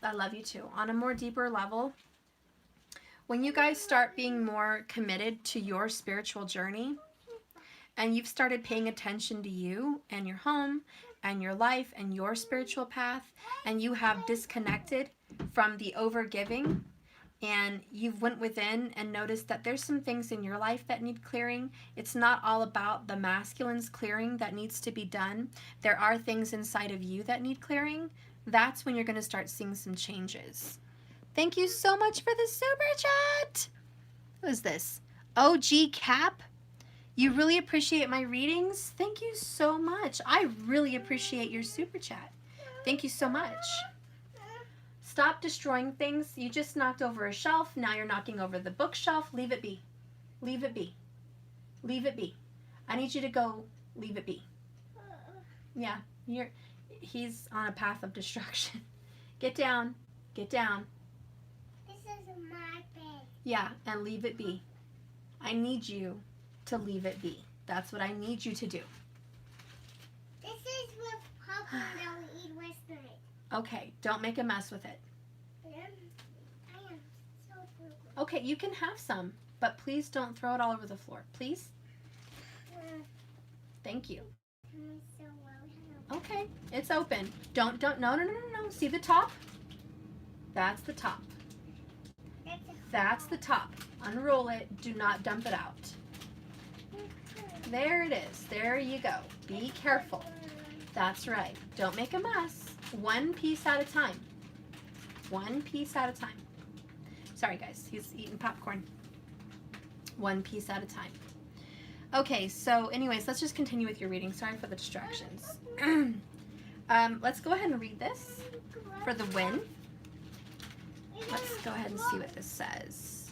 I love you too. On a more deeper level, when you guys start being more committed to your spiritual journey and you've started paying attention to you and your home and your life and your spiritual path, and you have disconnected from the overgiving and you've went within and noticed that there's some things in your life that need clearing. It's not all about the masculine's clearing that needs to be done. There are things inside of you that need clearing. That's when you're going to start seeing some changes. Thank you so much for the super chat. Who is this? OG Cap? You really appreciate my readings? Thank you so much. I really appreciate your super chat. Thank you so much. Stop destroying things. You just knocked over a shelf. Now you're knocking over the bookshelf. Leave it be. Leave it be. Leave it be. I need you to go leave it be. Yeah, he's on a path of destruction. Get down. Get down. This is my bed. Yeah, and leave it be. I need you to leave it be. That's what I need you to do. This is with popcorn that we eat with tonight. Okay, don't make a mess with it. I am so hungry. Okay, you can have some, but please don't throw it all over the floor. Please? Thank you. I'm so well. Okay, it's open. Don't, no. See the top? That's the top. That's the top. Unroll it. Do not dump it out. There it is. There you go. Be careful. That's right. Don't make a mess. One piece at a time. One piece at a time. Sorry, guys. He's eating popcorn. One piece at a time. Okay, so anyways, let's just continue with your reading. Sorry for the distractions. Let's go ahead and read this for the win. Let's go ahead and see what this says.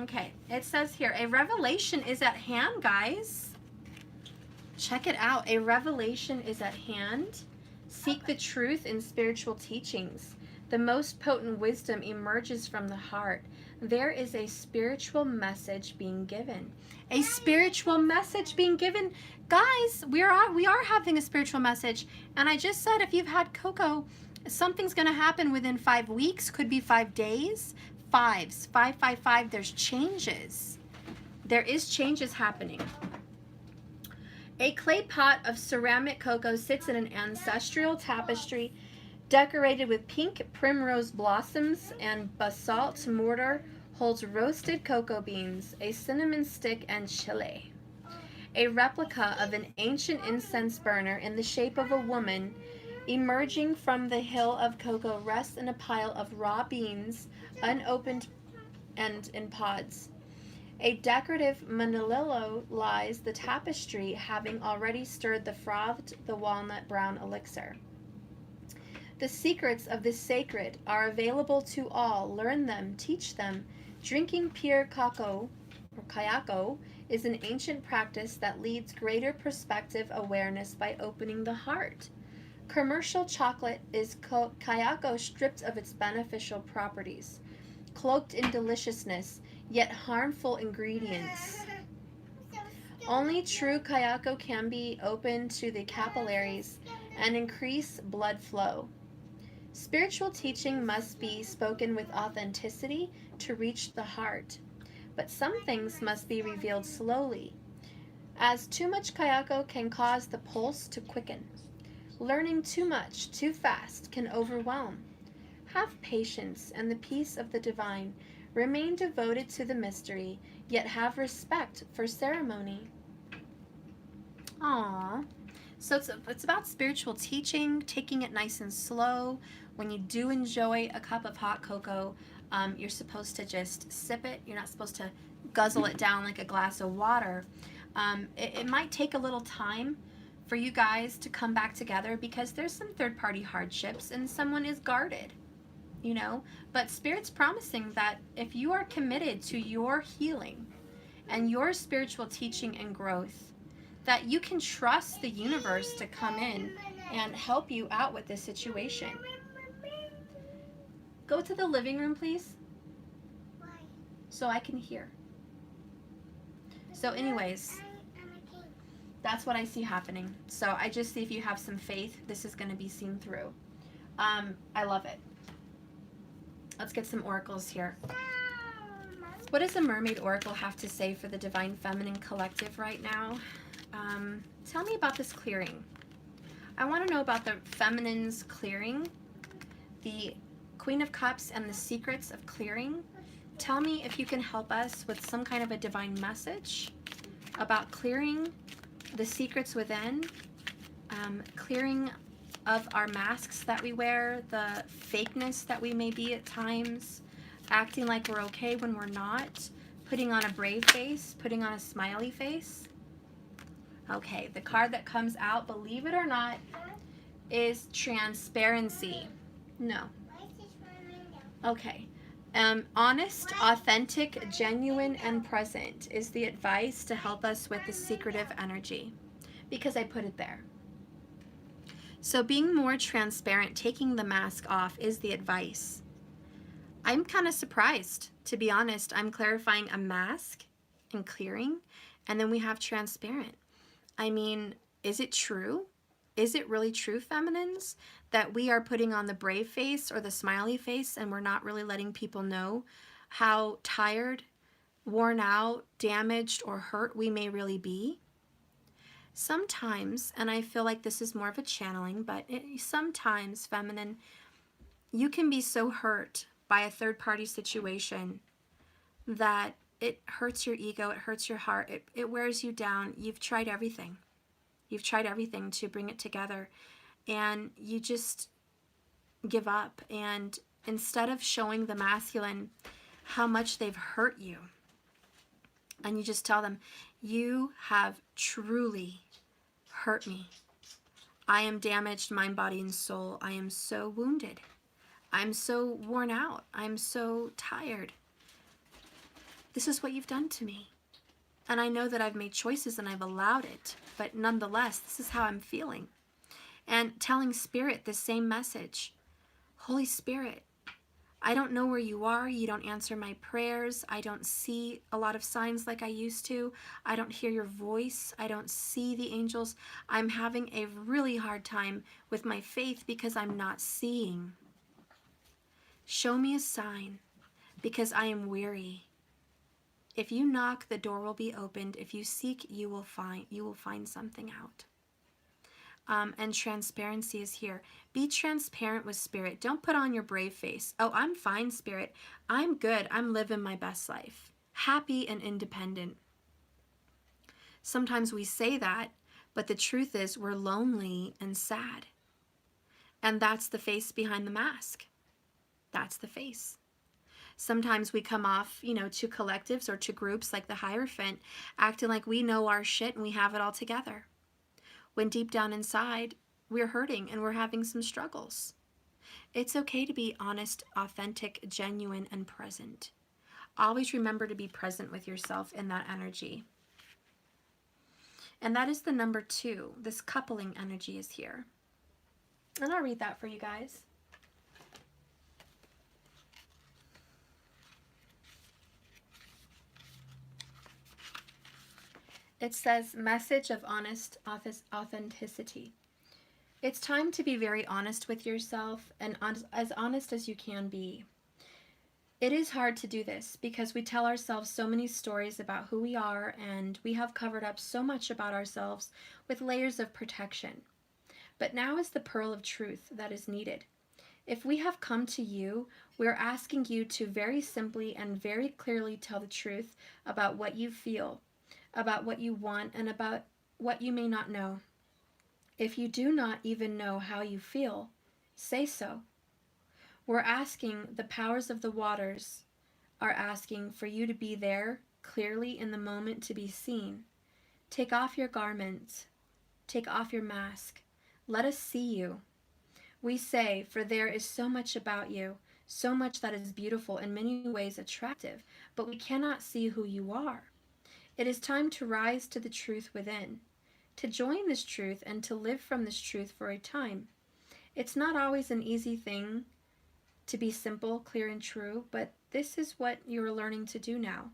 Okay, it says here, a revelation is at hand, guys. Check it out. A revelation is at hand. Seek the truth in spiritual teachings. The most potent wisdom emerges from the heart. There is a spiritual message being given. A spiritual message being given. Guys, we are having a spiritual message. And I just said if you've had cocoa, something's going to happen within 5 weeks. Could be 5 days. Fives. 5, 5, 5. There's changes. There is changes happening. A clay pot of ceramic cocoa sits in an ancestral tapestry decorated with pink primrose blossoms, and basalt mortar holds roasted cocoa beans, a cinnamon stick, and chili. A replica of an ancient incense burner in the shape of a woman emerging from the hill of cocoa rests in a pile of raw beans, unopened and in pods. A decorative manilillo lies the tapestry, having already stirred the walnut brown elixir. The secrets of the sacred are available to all. Learn them, teach them. Drinking pure kakao, or kayako, is an ancient practice that leads greater perspective awareness by opening the heart. Commercial chocolate is kayako stripped of its beneficial properties, cloaked in deliciousness, yet harmful ingredients. Only true kayako can be open to the capillaries and increase blood flow. Spiritual teaching must be spoken with authenticity to reach the heart, but some things must be revealed slowly, as too much kayako can cause the pulse to quicken. Learning too much, too fast, can overwhelm. Have patience and the peace of the divine. Remain devoted to the mystery, yet have respect for ceremony. Aww. So it's about spiritual teaching, taking it nice and slow. When you do enjoy a cup of hot cocoa, you're supposed to just sip it. You're not supposed to guzzle it down like a glass of water. It might take a little time for you guys to come back together because there's some third-party hardships and someone is guarded, you know. But Spirit's promising that if you are committed to your healing and your spiritual teaching and growth, that you can trust the universe to come in and help you out with this situation. Go to the living room, please. Why? So I can hear. So anyways, that's what I see happening. So I just see if you have some faith, this is going to be seen through. I love it. Let's get some oracles here. What does the Mermaid Oracle have to say for the Divine Feminine Collective right now? Tell me about this clearing. I want to know about the Feminine's clearing, the Queen of Cups and the secrets of clearing. Tell me if you can help us with some kind of a divine message about clearing the secrets within, clearing of our masks that we wear, the fakeness that we may be at times, acting like we're okay when we're not, putting on a brave face, putting on a smiley face. Okay, the card that comes out, believe it or not, is transparency. No. Okay. Honest, authentic, genuine, and present is the advice to help us with the secretive energy, because I put it there. So being more transparent, taking the mask off, is the advice. I'm kind of surprised, to be honest. I'm clarifying a mask and clearing, and then we have transparent. I mean, is it true? Is it really true, feminines, that we are putting on the brave face or the smiley face and we're not really letting people know how tired, worn out, damaged, or hurt we may really be? Sometimes, and I feel like this is more of a channeling, but sometimes, feminine, you can be so hurt by a third-party situation that it hurts your ego, it hurts your heart, it wears you down. You've tried everything. You've tried everything to bring it together, and you just give up. And instead of showing the masculine how much they've hurt you, and you just tell them, you have truly hurt me. I am damaged, mind, body, and soul. I am so wounded. I'm so worn out. I'm so tired. This is what you've done to me. And I know that I've made choices and I've allowed it, but nonetheless, this is how I'm feeling. And telling Spirit the same message. Holy Spirit, I don't know where you are. You don't answer my prayers. I don't see a lot of signs like I used to. I don't hear your voice. I don't see the angels. I'm having a really hard time with my faith because I'm not seeing. Show me a sign, because I am weary. If you knock, the door will be opened. If you seek, you will find something out. And transparency is here. Be transparent with Spirit. Don't put on your brave face. Oh, I'm fine, Spirit. I'm good. I'm living my best life. Happy and independent. Sometimes we say that, but the truth is we're lonely and sad. And that's the face behind the mask. That's the face. Sometimes we come off, to collectives or to groups like the Hierophant, acting like we know our shit and we have it all together. When deep down inside, we're hurting and we're having some struggles. It's okay to be honest, authentic, genuine, and present. Always remember to be present with yourself in that energy. And that is the number 2. This coupling energy is here. And I'll read that for you guys. It says, message of honest authenticity. It's time to be very honest with yourself, and as honest as you can be. It is hard to do this because we tell ourselves so many stories about who we are, and we have covered up so much about ourselves with layers of protection. But now is the pearl of truth that is needed. If we have come to you, we're asking you to very simply and very clearly tell the truth about what you feel, about what you want, and about what you may not know. If you do not even know how you feel, say so. We're asking, the powers of the waters are asking for you to be there clearly in the moment to be seen. Take off your garments. Take off your mask. Let us see you. We say, for there is so much about you, so much that is beautiful, in many ways attractive, but we cannot see who you are. It is time to rise to the truth within, to join this truth and to live from this truth for a time. It's not always an easy thing to be simple, clear, and true, but this is what you're learning to do now.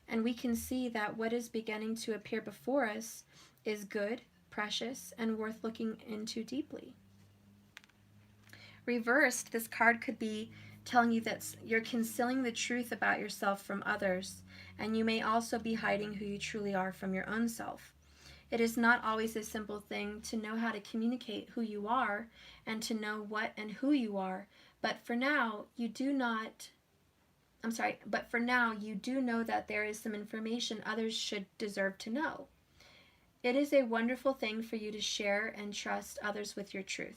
And we can see that what is beginning to appear before us is good, precious, and worth looking into deeply. Reversed, this card could be telling you that you're concealing the truth about yourself from others, and you may also be hiding who you truly are from your own self. It is not always a simple thing to know how to communicate who you are and to know what and who you are, but for now, you do know that there is some information others should deserve to know. It is a wonderful thing for you to share and trust others with your truth.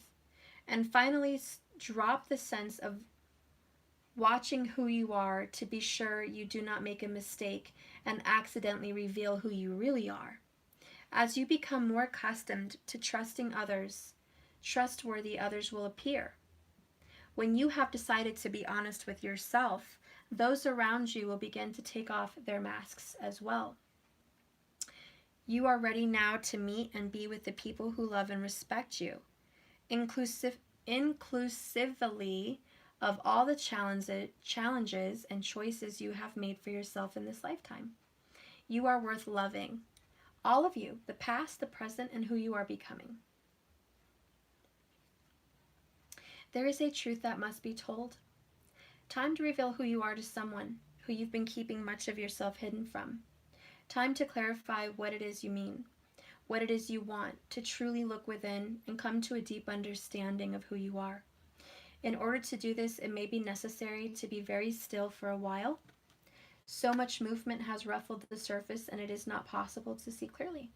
And finally, drop the sense of watching who you are to be sure you do not make a mistake and accidentally reveal who you really are. As you become more accustomed to trusting others, trustworthy others will appear. When you have decided to be honest with yourself, those around you will begin to take off their masks as well. You are ready now to meet and be with the people who love and respect you, inclusively of all the challenges and choices you have made for yourself in this lifetime. You are worth loving. All of you, the past, the present, and who you are becoming. There is a truth that must be told. Time to reveal who you are to someone who you've been keeping much of yourself hidden from. Time to clarify what it is you mean, what it is you want, to truly look within and come to a deep understanding of who you are. In order to do this, it may be necessary to be very still for a while. So much movement has ruffled the surface and it is not possible to see clearly.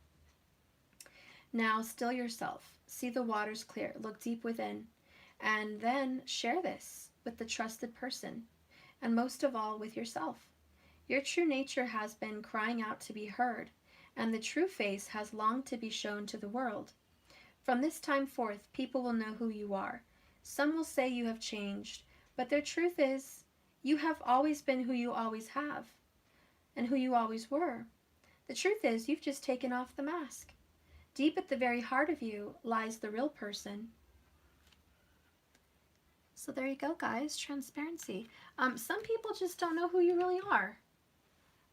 Now, still yourself. See the waters clear. Look deep within. And then share this with the trusted person. And most of all, with yourself. Your true nature has been crying out to be heard, and the true face has longed to be shown to the world. From this time forth, people will know who you are. Some will say you have changed, but the truth is, you have always been who you always have, and who you always were. The truth is, you've just taken off the mask. Deep at the very heart of you lies the real person. So there you go, guys. Transparency. Some people just don't know who you really are.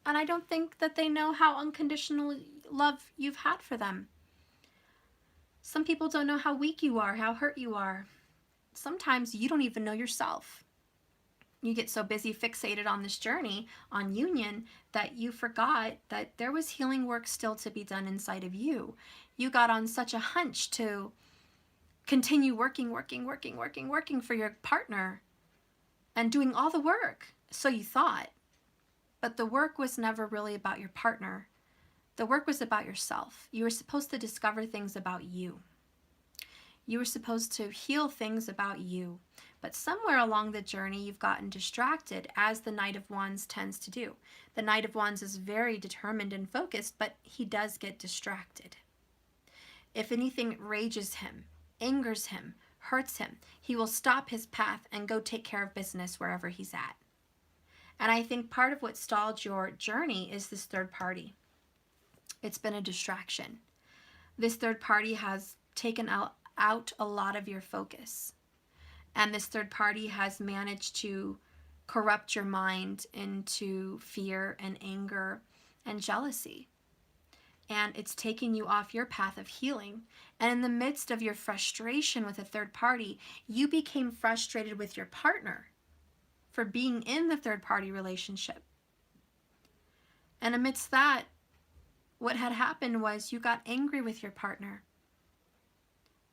And I don't think that they know how unconditional love you've had for them. Some people don't know how weak you are, how hurt you are. Sometimes you don't even know yourself. You get so busy fixated on this journey, on union, that you forgot that there was healing work still to be done inside of you. You got on such a hunch to continue working for your partner and doing all the work. So you thought. But the work was never really about your partner. The work was about yourself. You were supposed to discover things about you. You were supposed to heal things about you. But somewhere along the journey, you've gotten distracted, as the Knight of Wands tends to do. The Knight of Wands is very determined and focused, but he does get distracted. If anything rages him, angers him, hurts him, he will stop his path and go take care of business wherever he's at. And I think part of what stalled your journey is this third party. It's been a distraction. This third party has taken out a lot of your focus. And this third party has managed to corrupt your mind into fear and anger and jealousy. And it's taking you off your path of healing. And in the midst of your frustration with a third party, you became frustrated with your partner for being in the third party relationship. And amidst that, what had happened was you got angry with your partner,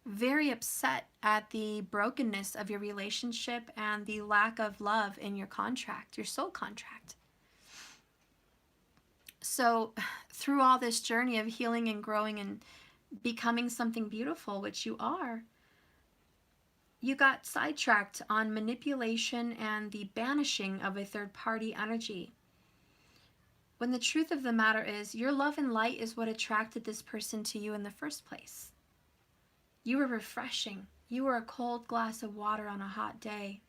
very upset at the brokenness of your relationship and the lack of love in your contract, your soul contract. So through all this journey of healing and growing and becoming something beautiful, which you are, you got sidetracked on manipulation and the banishing of a third-party energy. When the truth of the matter is, your love and light is what attracted this person to you in the first place. You were refreshing. You were a cold glass of water on a hot day.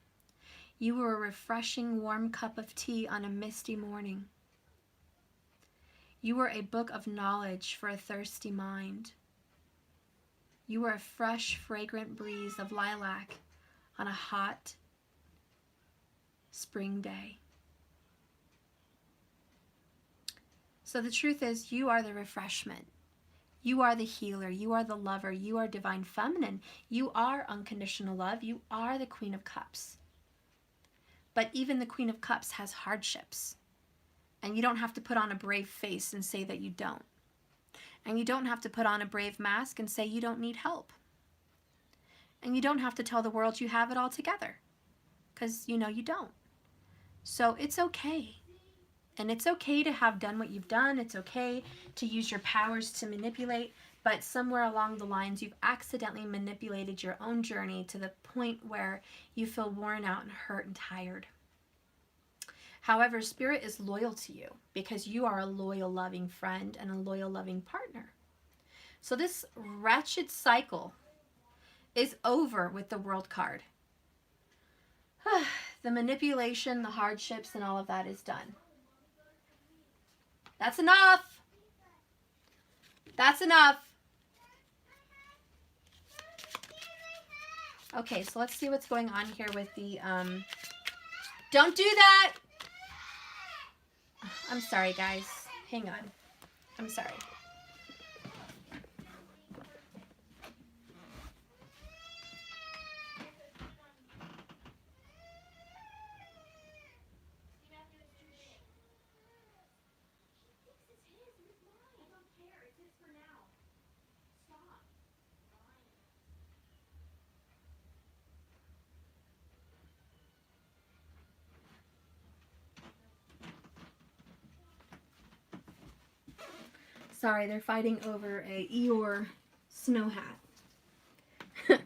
You were a refreshing, warm cup of tea on a misty morning. You were a book of knowledge for a thirsty mind. You were a fresh, fragrant breeze of lilac on a hot spring day. So the truth is, you are the refreshment. You are the healer. You are the lover. You are divine feminine. You are unconditional love. You are the Queen of Cups. But even the Queen of Cups has hardships. And you don't have to put on a brave face and say that you don't. And you don't have to put on a brave mask and say you don't need help. And you don't have to tell the world you have it all together, because you know you don't. So it's okay. And it's okay to have done what you've done. It's okay to use your powers to manipulate. But somewhere along the lines, you've accidentally manipulated your own journey to the point where you feel worn out and hurt and tired. However, Spirit is loyal to you because you are a loyal, loving friend and a loyal, loving partner. So this wretched cycle is over with the World card. The manipulation, the hardships, and all of that is done. That's enough. That's enough. Okay, so let's see what's going on here with the, don't do that! I'm sorry, guys. Hang on. I'm sorry. Sorry, they're fighting over a Eeyore snow hat.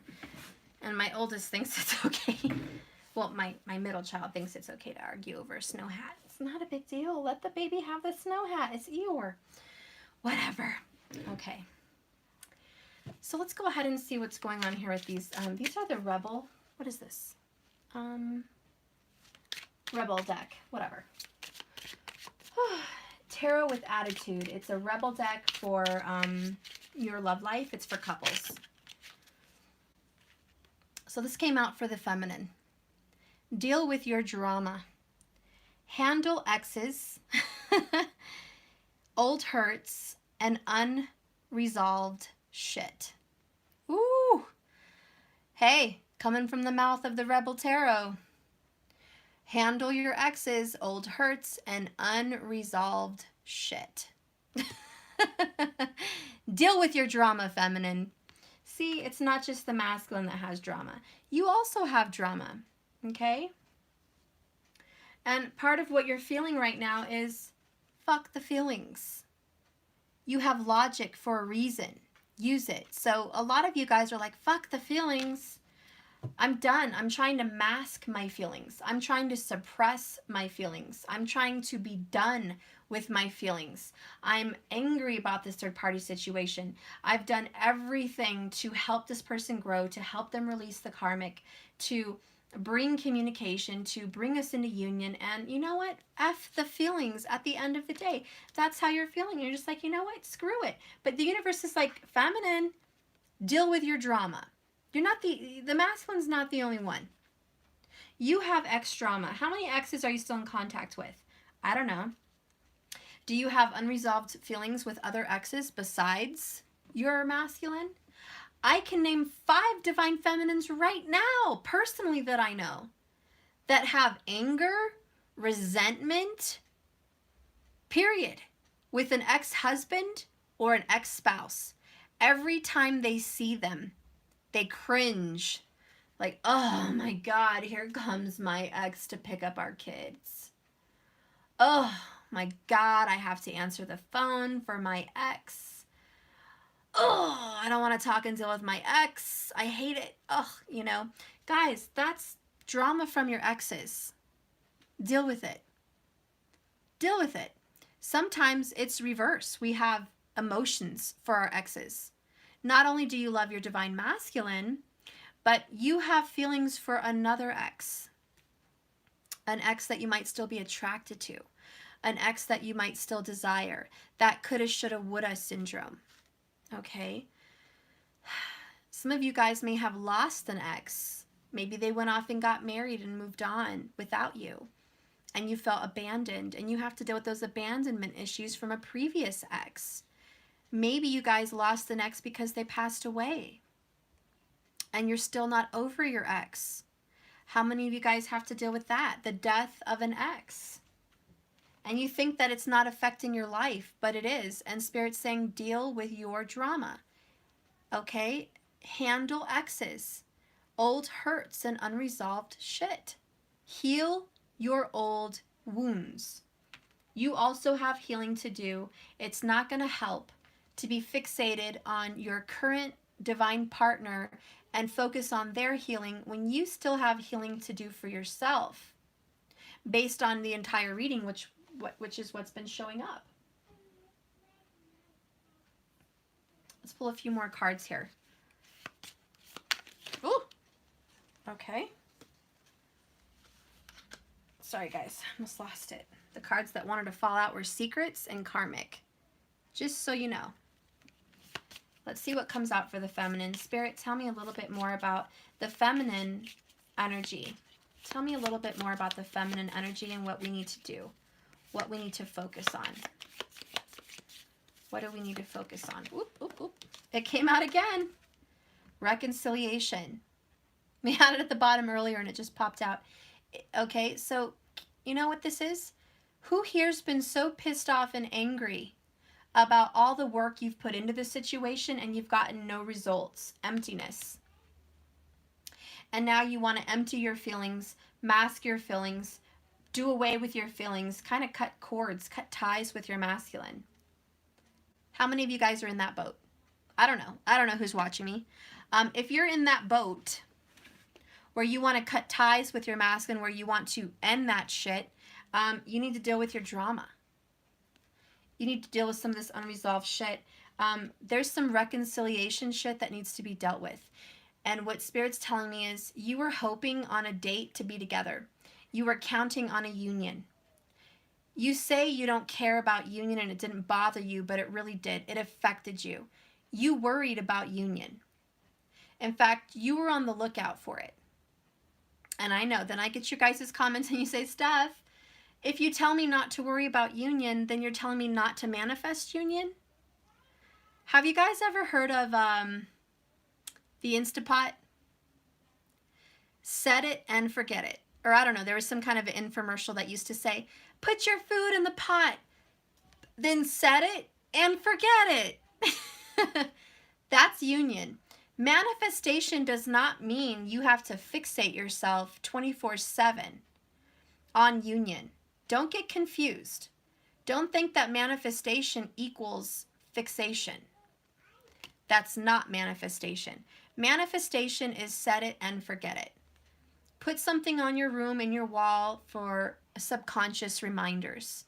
And my oldest thinks it's okay. Well, my middle child thinks it's okay to argue over a snow hat. It's not a big deal. Let the baby have the snow hat. It's Eeyore. Whatever. Okay. So let's go ahead and see what's going on here with these. These are the Rebel. What is this? Rebel deck. Whatever. Tarot with Attitude. It's a Rebel deck for your love life. It's for couples. So this came out for the feminine. Deal with your drama. Handle exes, old hurts, and unresolved shit. Ooh. Hey, coming from the mouth of the Rebel Tarot. Handle your exes, old hurts, and unresolved shit. Deal with your drama, feminine. See, it's not just the masculine that has drama. You also have drama, okay? And part of what you're feeling right now is, fuck the feelings. You have logic for a reason. Use it. So a lot of you guys are like, fuck the feelings. I'm done. I'm trying to mask my feelings. I'm trying to suppress my feelings. I'm trying to be done with my feelings. I'm angry about this third party situation. I've done everything to help this person grow, to help them release the karmic, to bring communication, to bring us into union. And you know what? F the feelings at the end of the day. That's how you're feeling. You're just like, you know what? Screw it. But the universe is like, feminine, deal with your drama. You're not the masculine's not the only one. You have ex drama. How many exes are you still in contact with? I don't know. Do you have unresolved feelings with other exes besides your masculine? I can name 5 divine feminines right now, personally, that I know, that have anger, resentment, period, with an ex-husband or an ex-spouse. Every time they see them, they cringe. Like, oh my God, here comes my ex to pick up our kids. Oh my God, I have to answer the phone for my ex. Oh, I don't want to talk and deal with my ex. I hate it. Ugh, you know. Guys, that's drama from your exes. Deal with it. Deal with it. Sometimes it's reverse. We have emotions for our exes. Not only do you love your divine masculine, but you have feelings for another ex. An ex that you might still be attracted to. An ex that you might still desire. That coulda, shoulda, woulda syndrome. Okay? Some of you guys may have lost an ex. Maybe they went off and got married and moved on without you. And you felt abandoned. And you have to deal with those abandonment issues from a previous ex. Maybe you guys lost an ex because they passed away. And you're still not over your ex. How many of you guys have to deal with that? The death of an ex. And you think that it's not affecting your life, but it is. And Spirit's saying, deal with your drama. Okay? Handle exes. Old hurts and unresolved shit. Heal your old wounds. You also have healing to do. It's not going to help to be fixated on your current divine partner and focus on their healing when you still have healing to do for yourself based on the entire reading, which is what's been showing up. Let's pull a few more cards here. Ooh. Okay. Sorry, guys. Almost lost it. The cards that wanted to fall out were secrets and karmic. Just so you know. Let's see what comes out for the feminine. Spirit, tell me a little bit more about the feminine energy. Tell me a little bit more about the feminine energy and what we need to do. What we need to focus on. What do we need to focus on? Oop, oop, oop. It came out again. Reconciliation. We had it at the bottom earlier and it just popped out. Okay, so you know what this is? Who here's been so pissed off and angry about all the work you've put into the situation and you've gotten no results? Emptiness. And now you want to empty your feelings, mask your feelings, do away with your feelings, kind of cut cords, cut ties with your masculine. How many of you guys are in that boat? I don't know. I don't know who's watching me. If you're in that boat where you want to cut ties with your masculine, where you want to end that shit, you need to deal with your drama. You need to deal with some of this unresolved shit. There's some reconciliation shit that needs to be dealt with. And what Spirit's telling me is you were hoping on a date to be together. You were counting on a union. You say you don't care about union and it didn't bother you, but it really did. It affected you. You worried about union. In fact, you were on the lookout for it. And I know, then I get your guys' comments and you say, Steph, if you tell me not to worry about union, then you're telling me not to manifest union? Have you guys ever heard of the Instapot? Set it and forget it. Or I don't know, there was some kind of an infomercial that used to say, put your food in the pot, then set it and forget it. That's union. Manifestation does not mean you have to fixate yourself 24/7 on union. Don't get confused. Don't think that manifestation equals fixation. That's not manifestation. Manifestation is set it and forget it. Put something on your room and your wall for subconscious reminders.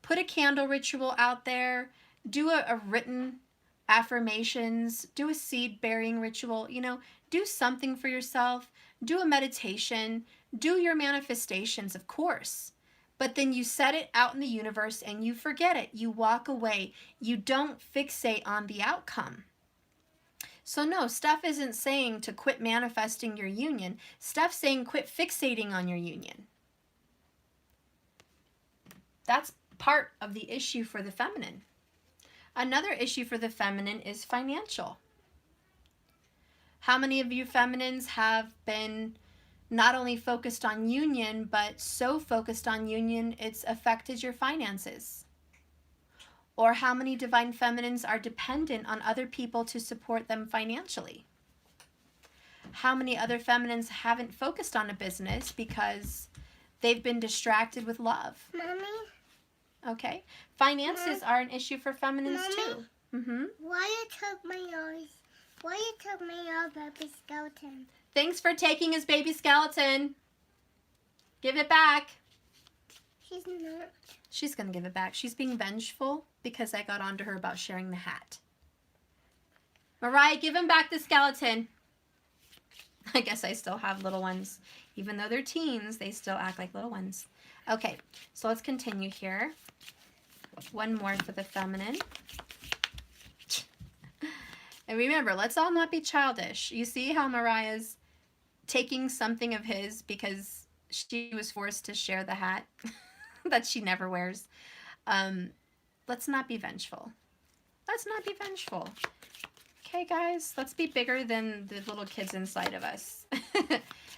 Put a candle ritual out there. Do a written affirmations. Do a seed burying ritual. You know, do something for yourself. Do a meditation. Do your manifestations, of course. But then you set it out in the universe and you forget it. You walk away. You don't fixate on the outcome. So no, Steph isn't saying to quit manifesting your union. Steph's saying quit fixating on your union. That's part of the issue for the feminine. Another issue for the feminine is financial. How many of you feminines have been not only focused on union, but so focused on union it's affected your finances? Or how many divine feminines are dependent on other people to support them financially? How many other feminines haven't focused on a business because they've been distracted with love? Mommy? Okay. Finances are an issue for feminines too. Mm-hmm. Why you took my eyes? Why you took my baby skeleton? Thanks for taking his baby skeleton. Give it back. She's not. She's going to give it back. She's being vengeful because I got onto her about sharing the hat. Mariah, give him back the skeleton. I guess I still have little ones. Even though they're teens, they still act like little ones. Okay, so let's continue here. One more for the feminine. And remember, let's all not be childish. You see how Mariah's taking something of his because she was forced to share the hat that she never wears. Let's not be vengeful. Let's not be vengeful. Okay, guys, let's be bigger than the little kids inside of us.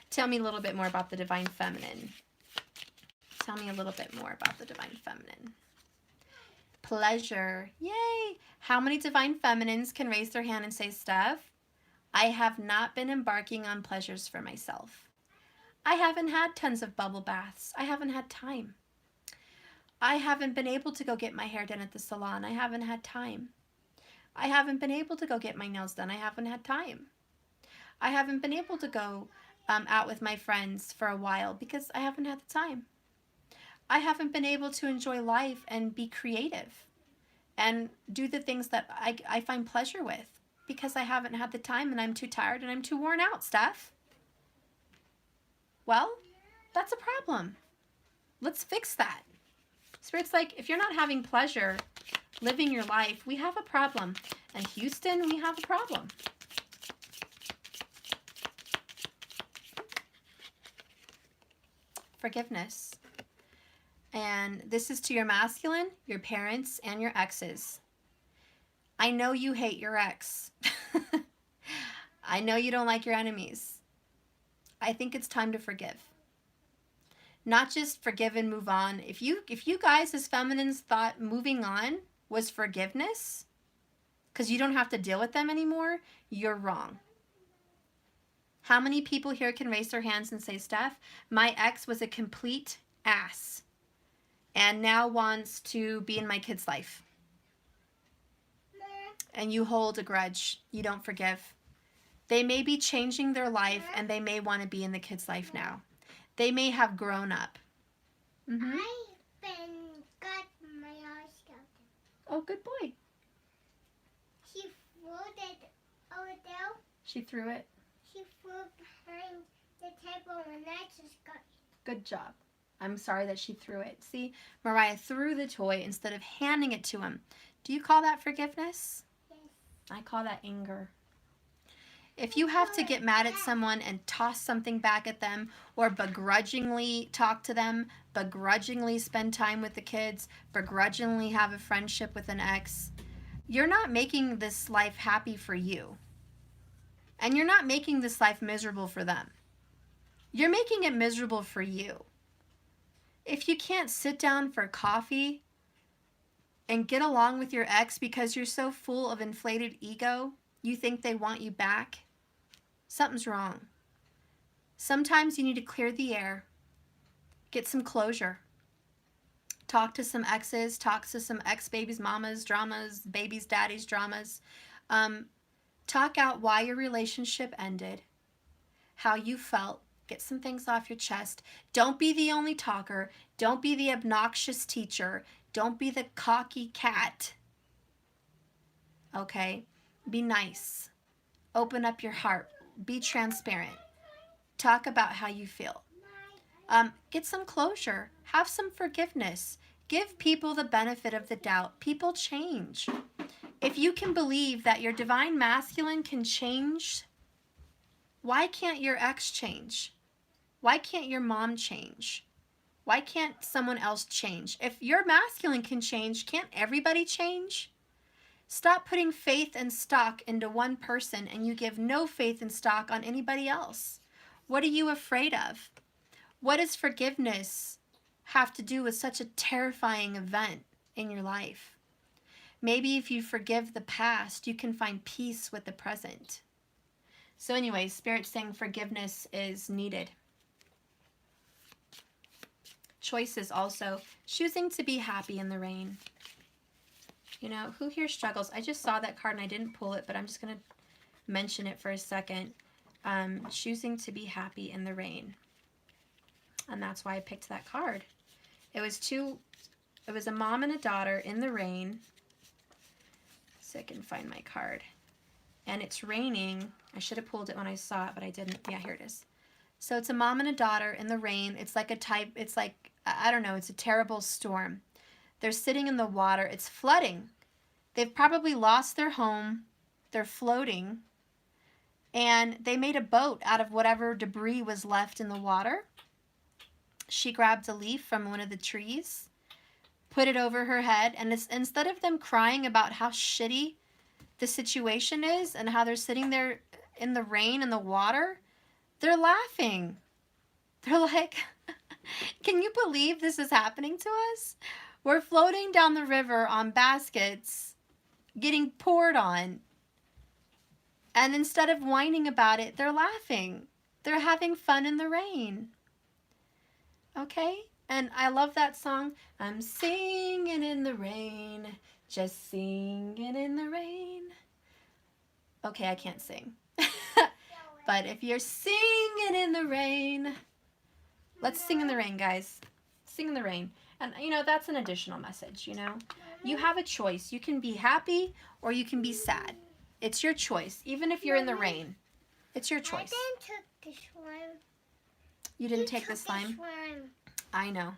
Tell me a little bit more about the divine feminine. Tell me a little bit more about the divine feminine. Pleasure. Yay! How many divine feminines can raise their hand and say, Steph, I have not been embarking on pleasures for myself. I haven't had tons of bubble baths. I haven't had time. I haven't been able to go get my hair done at the salon. I haven't had time. I haven't been able to go get my nails done. I haven't had time. I haven't been able to go out with my friends for a while because I haven't had the time. I haven't been able to enjoy life and be creative and do the things that I find pleasure with because I haven't had the time and I'm too tired and I'm too worn out, Steph. Well, that's a problem. Let's fix that. Spirit's like, if you're not having pleasure living your life, we have a problem. And Houston, we have a problem. Forgiveness. And this is to your masculine, your parents, and your exes. I know you hate your ex. I know you don't like your enemies. I think it's time to forgive. Not just forgive and move on. If you guys as feminines thought moving on was forgiveness, because you don't have to deal with them anymore, you're wrong. How many people here can raise their hands and say, Steph, my ex was a complete ass and now wants to be in my kid's life? And you hold a grudge. You don't forgive. They may be changing their life and they may want to be in the kid's life now. They may have grown up. Mm-hmm. I've got my house skeleton. Oh, good boy. She threw it over there. She threw it. She threw it behind the table and I just got it. Good job. I'm sorry that she threw it. See, Mariah threw the toy instead of handing it to him. Do you call that forgiveness? Yes. I call that anger. If you have to get mad at someone and toss something back at them, or begrudgingly talk to them, begrudgingly spend time with the kids, begrudgingly have a friendship with an ex, you're not making this life happy for you. And you're not making this life miserable for them. You're making it miserable for you. If you can't sit down for coffee and get along with your ex because you're so full of inflated ego, you think they want you back, something's wrong. Sometimes you need to clear the air, get some closure, talk to some exes, talk to some ex-babies, mamas, dramas, babies, daddies, dramas. Talk out why your relationship ended, how you felt, get some things off your chest. Don't be the only talker. Don't be the obnoxious teacher. Don't be the cocky cat. Okay? Be nice. Open up your heart. Be transparent. Talk about how you feel. Get some closure. Have some forgiveness. Give people the benefit of the doubt. People change. If you can believe that your divine masculine can change, why can't your ex change? Why can't your mom change? Why can't someone else change? If your masculine can change, can't everybody change? Stop putting faith and stock into one person and you give no faith and stock on anybody else. What are you afraid of? What does forgiveness have to do with such a terrifying event in your life? Maybe if you forgive the past, you can find peace with the present. So anyway, Spirit's saying forgiveness is needed. Choices also. Choosing to be happy in the rain. You know, who here struggles? I just saw that card and I didn't pull it, but I'm just going to mention it for a second. Choosing to be happy in the rain. And that's why I picked that card. It was a mom and a daughter in the rain. So I can find my card. And it's raining. I should have pulled it when I saw it, but I didn't. Yeah, here it is. So it's a mom and a daughter in the rain. It's like I don't know, it's a terrible storm. They're sitting in the water. It's flooding. They've probably lost their home. They're floating. And they made a boat out of whatever debris was left in the water. She grabbed a leaf from one of the trees, put it over her head, and instead of them crying about how shitty the situation is and how they're sitting there in the rain and the water, they're laughing. They're like, can you believe this is happening to us? We're floating down the river on baskets, getting poured on. And instead of whining about it, they're laughing. They're having fun in the rain. Okay? And I love that song. I'm singing in the rain, just singing in the rain. Okay, I can't sing. But if you're singing in the rain, let's sing in the rain, guys. Sing in the rain. And, you know, that's an additional message, you know. You have a choice. You can be happy or you can be sad. It's your choice. Even if you're in the rain, it's your choice. I didn't take the slime. You didn't take the slime? I know.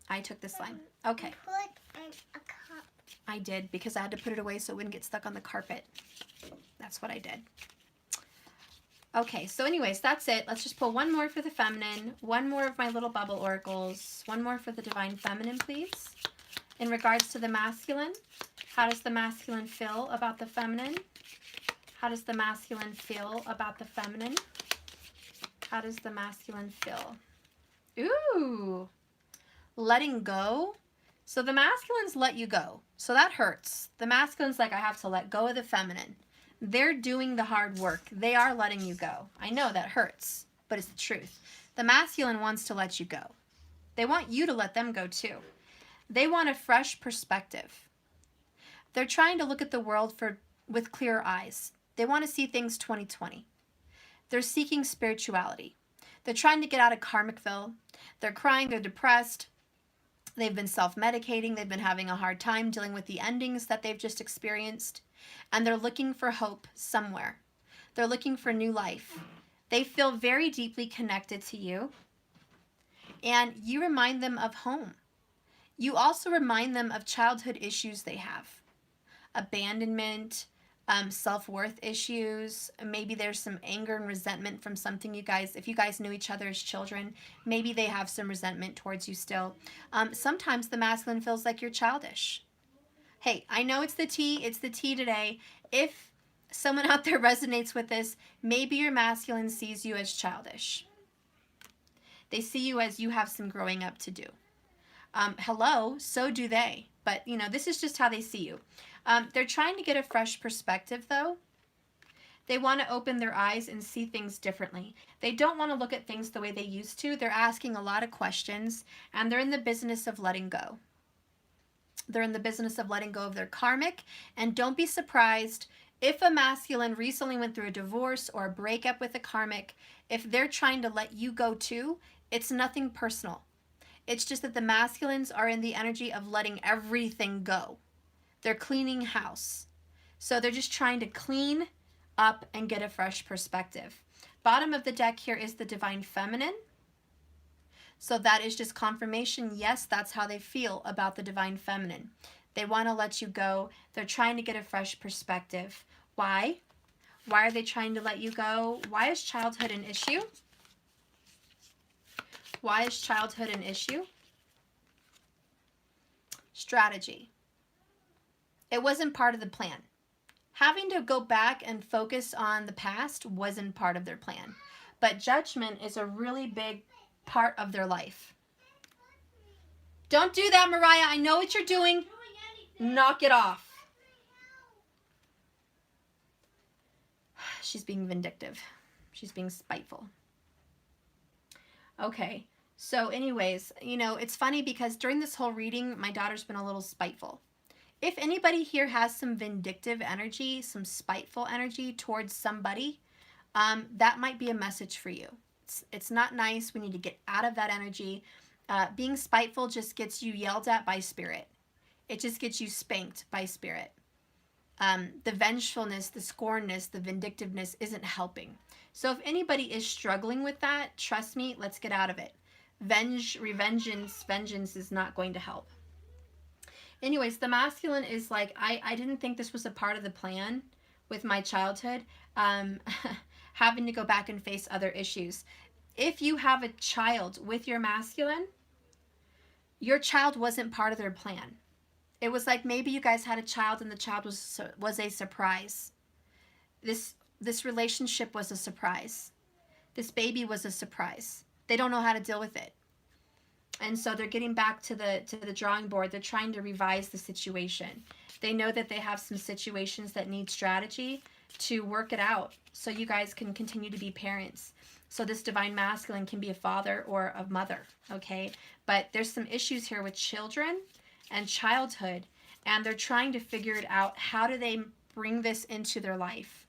I took the slime. Okay. Put in a cup. I did because I had to put it away so it wouldn't get stuck on the carpet. That's what I did. Okay, so anyways, that's it. Let's just pull one more for the feminine, one more of my little bubble oracles, one more for the divine feminine, please. In regards to the masculine, how does the masculine feel about the feminine? How does the masculine feel about the feminine? How does the masculine feel? Ooh, letting go. So the masculine's let you go. So that hurts. The masculine's like, I have to let go of the feminine. They're doing the hard work. They are letting you go. I know that hurts, but it's the truth. The masculine wants to let you go. They want you to let them go too. They want a fresh perspective. They're trying to look at the world with clear eyes. They want to see things 2020. They're seeking spirituality. They're trying to get out of Karmicville. They're crying, they're depressed. They've been self-medicating. They've been having a hard time dealing with the endings that they've just experienced. And they're looking for hope somewhere. They're looking for new life. They feel very deeply connected to you. And you remind them of home. You also remind them of childhood issues they have. Abandonment, self-worth issues. Maybe there's some anger and resentment from something you guys, if you guys knew each other as children, maybe they have some resentment towards you still. Sometimes the masculine feels like you're childish. Hey, I know it's the tea today. If someone out there resonates with this, maybe your masculine sees you as childish. They see you as you have some growing up to do. Hello, so do they. But, you know, this is just how they see you. They're trying to get a fresh perspective, though. They want to open their eyes and see things differently. They don't want to look at things the way they used to. They're asking a lot of questions, and they're in the business of letting go. They're in the business of letting go of their karmic, and don't be surprised if a masculine recently went through a divorce or a breakup with a karmic. If they're trying to let you go too, it's nothing personal. It's just that the masculines are in the energy of letting everything go. They're cleaning house. So they're just trying to clean up and get a fresh perspective. Bottom of the deck here is the divine feminine. So that is just confirmation. Yes, that's how they feel about the divine feminine. They want to let you go. They're trying to get a fresh perspective. Why? Why are they trying to let you go? Why is childhood an issue? Why is childhood an issue? Strategy. It wasn't part of the plan. Having to go back and focus on the past wasn't part of their plan. But judgment is a really big part of their life. Don't do that, Mariah. I know what you're doing. Knock it off. She's being vindictive. She's being spiteful. Okay. So anyways, you know, it's funny because during this whole reading, my daughter's been a little spiteful. If anybody here has some vindictive energy, some spiteful energy towards somebody, that might be a message for you. It's not nice. We need to get out of that energy. Being spiteful just gets you yelled at by spirit. It just gets you spanked by spirit. The vengefulness, the scornness, the vindictiveness isn't helping. So if anybody is struggling with that, trust me, let's get out of it. Vengeance is not going to help. Anyways, the masculine is like, I didn't think this was a part of the plan with my childhood. Having to go back and face other issues. If you have a child with your masculine, your child wasn't part of their plan. It was like maybe you guys had a child and the child was a surprise. This relationship was a surprise. This baby was a surprise. They don't know how to deal with it. And so they're getting back to the drawing board. They're trying to revise the situation. They know that they have some situations that need strategy to work it out so you guys can continue to be parents. So this divine masculine can be a father or a mother, okay? But there's some issues here with children and childhood, and they're trying to figure it out. How do they bring this into their life?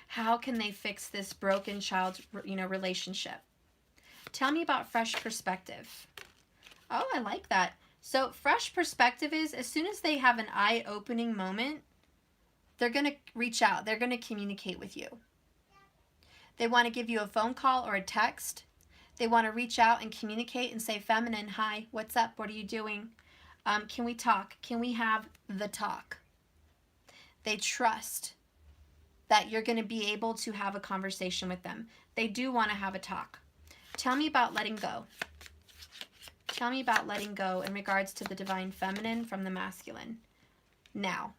How can they fix this broken child, relationship? Tell me about fresh perspective. Oh, I like that. So fresh perspective is as soon as they have an eye-opening moment, they're going to reach out. They're going to communicate with you. They want to give you a phone call or a text. They want to reach out and communicate and say, feminine, hi, what's up? What are you doing? Can we talk? Can we have the talk? They trust that you're going to be able to have a conversation with them. They do want to have a talk. Tell me about letting go. Tell me about letting go in regards to the divine feminine from the masculine. Now.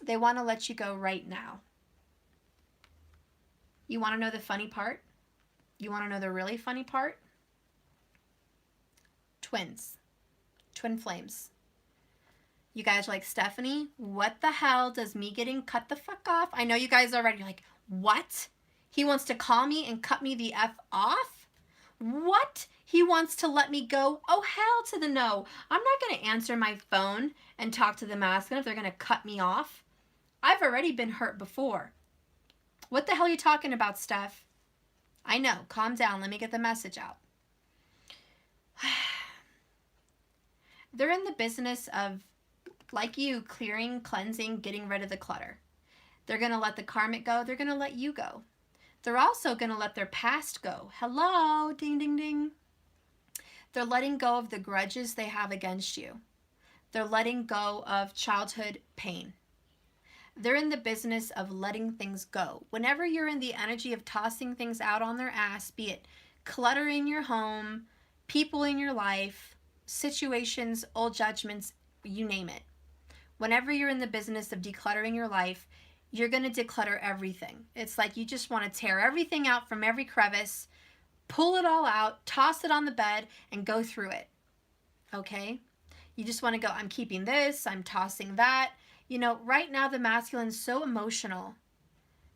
They want to let you go right now. You want to know the funny part? You want to know the really funny part? Twins. Twin flames. You guys are like, Stephanie, what the hell does me getting cut the fuck off? I know you guys are already like, what? He wants to call me and cut me the F off? What? He wants to let me go? Oh, hell to the no. I'm not going to answer my phone and talk to the masculine if they're going to cut me off. I've already been hurt before. What the hell are you talking about, Steph? I know. Calm down. Let me get the message out. They're in the business of, like you, clearing, cleansing, getting rid of the clutter. They're going to let the karmic go. They're going to let you go. They're also going to let their past go. Hello, ding, ding, ding. They're letting go of the grudges they have against you. They're letting go of childhood pain. They're in the business of letting things go. Whenever you're in the energy of tossing things out on their ass, be it clutter in your home, people in your life, situations, old judgments, you name it. Whenever you're in the business of decluttering your life, you're going to declutter everything. It's like you just want to tear everything out from every crevice, pull it all out, toss it on the bed, and go through it. Okay? You just want to go, I'm keeping this, I'm tossing that. You know, right now the masculine's so emotional.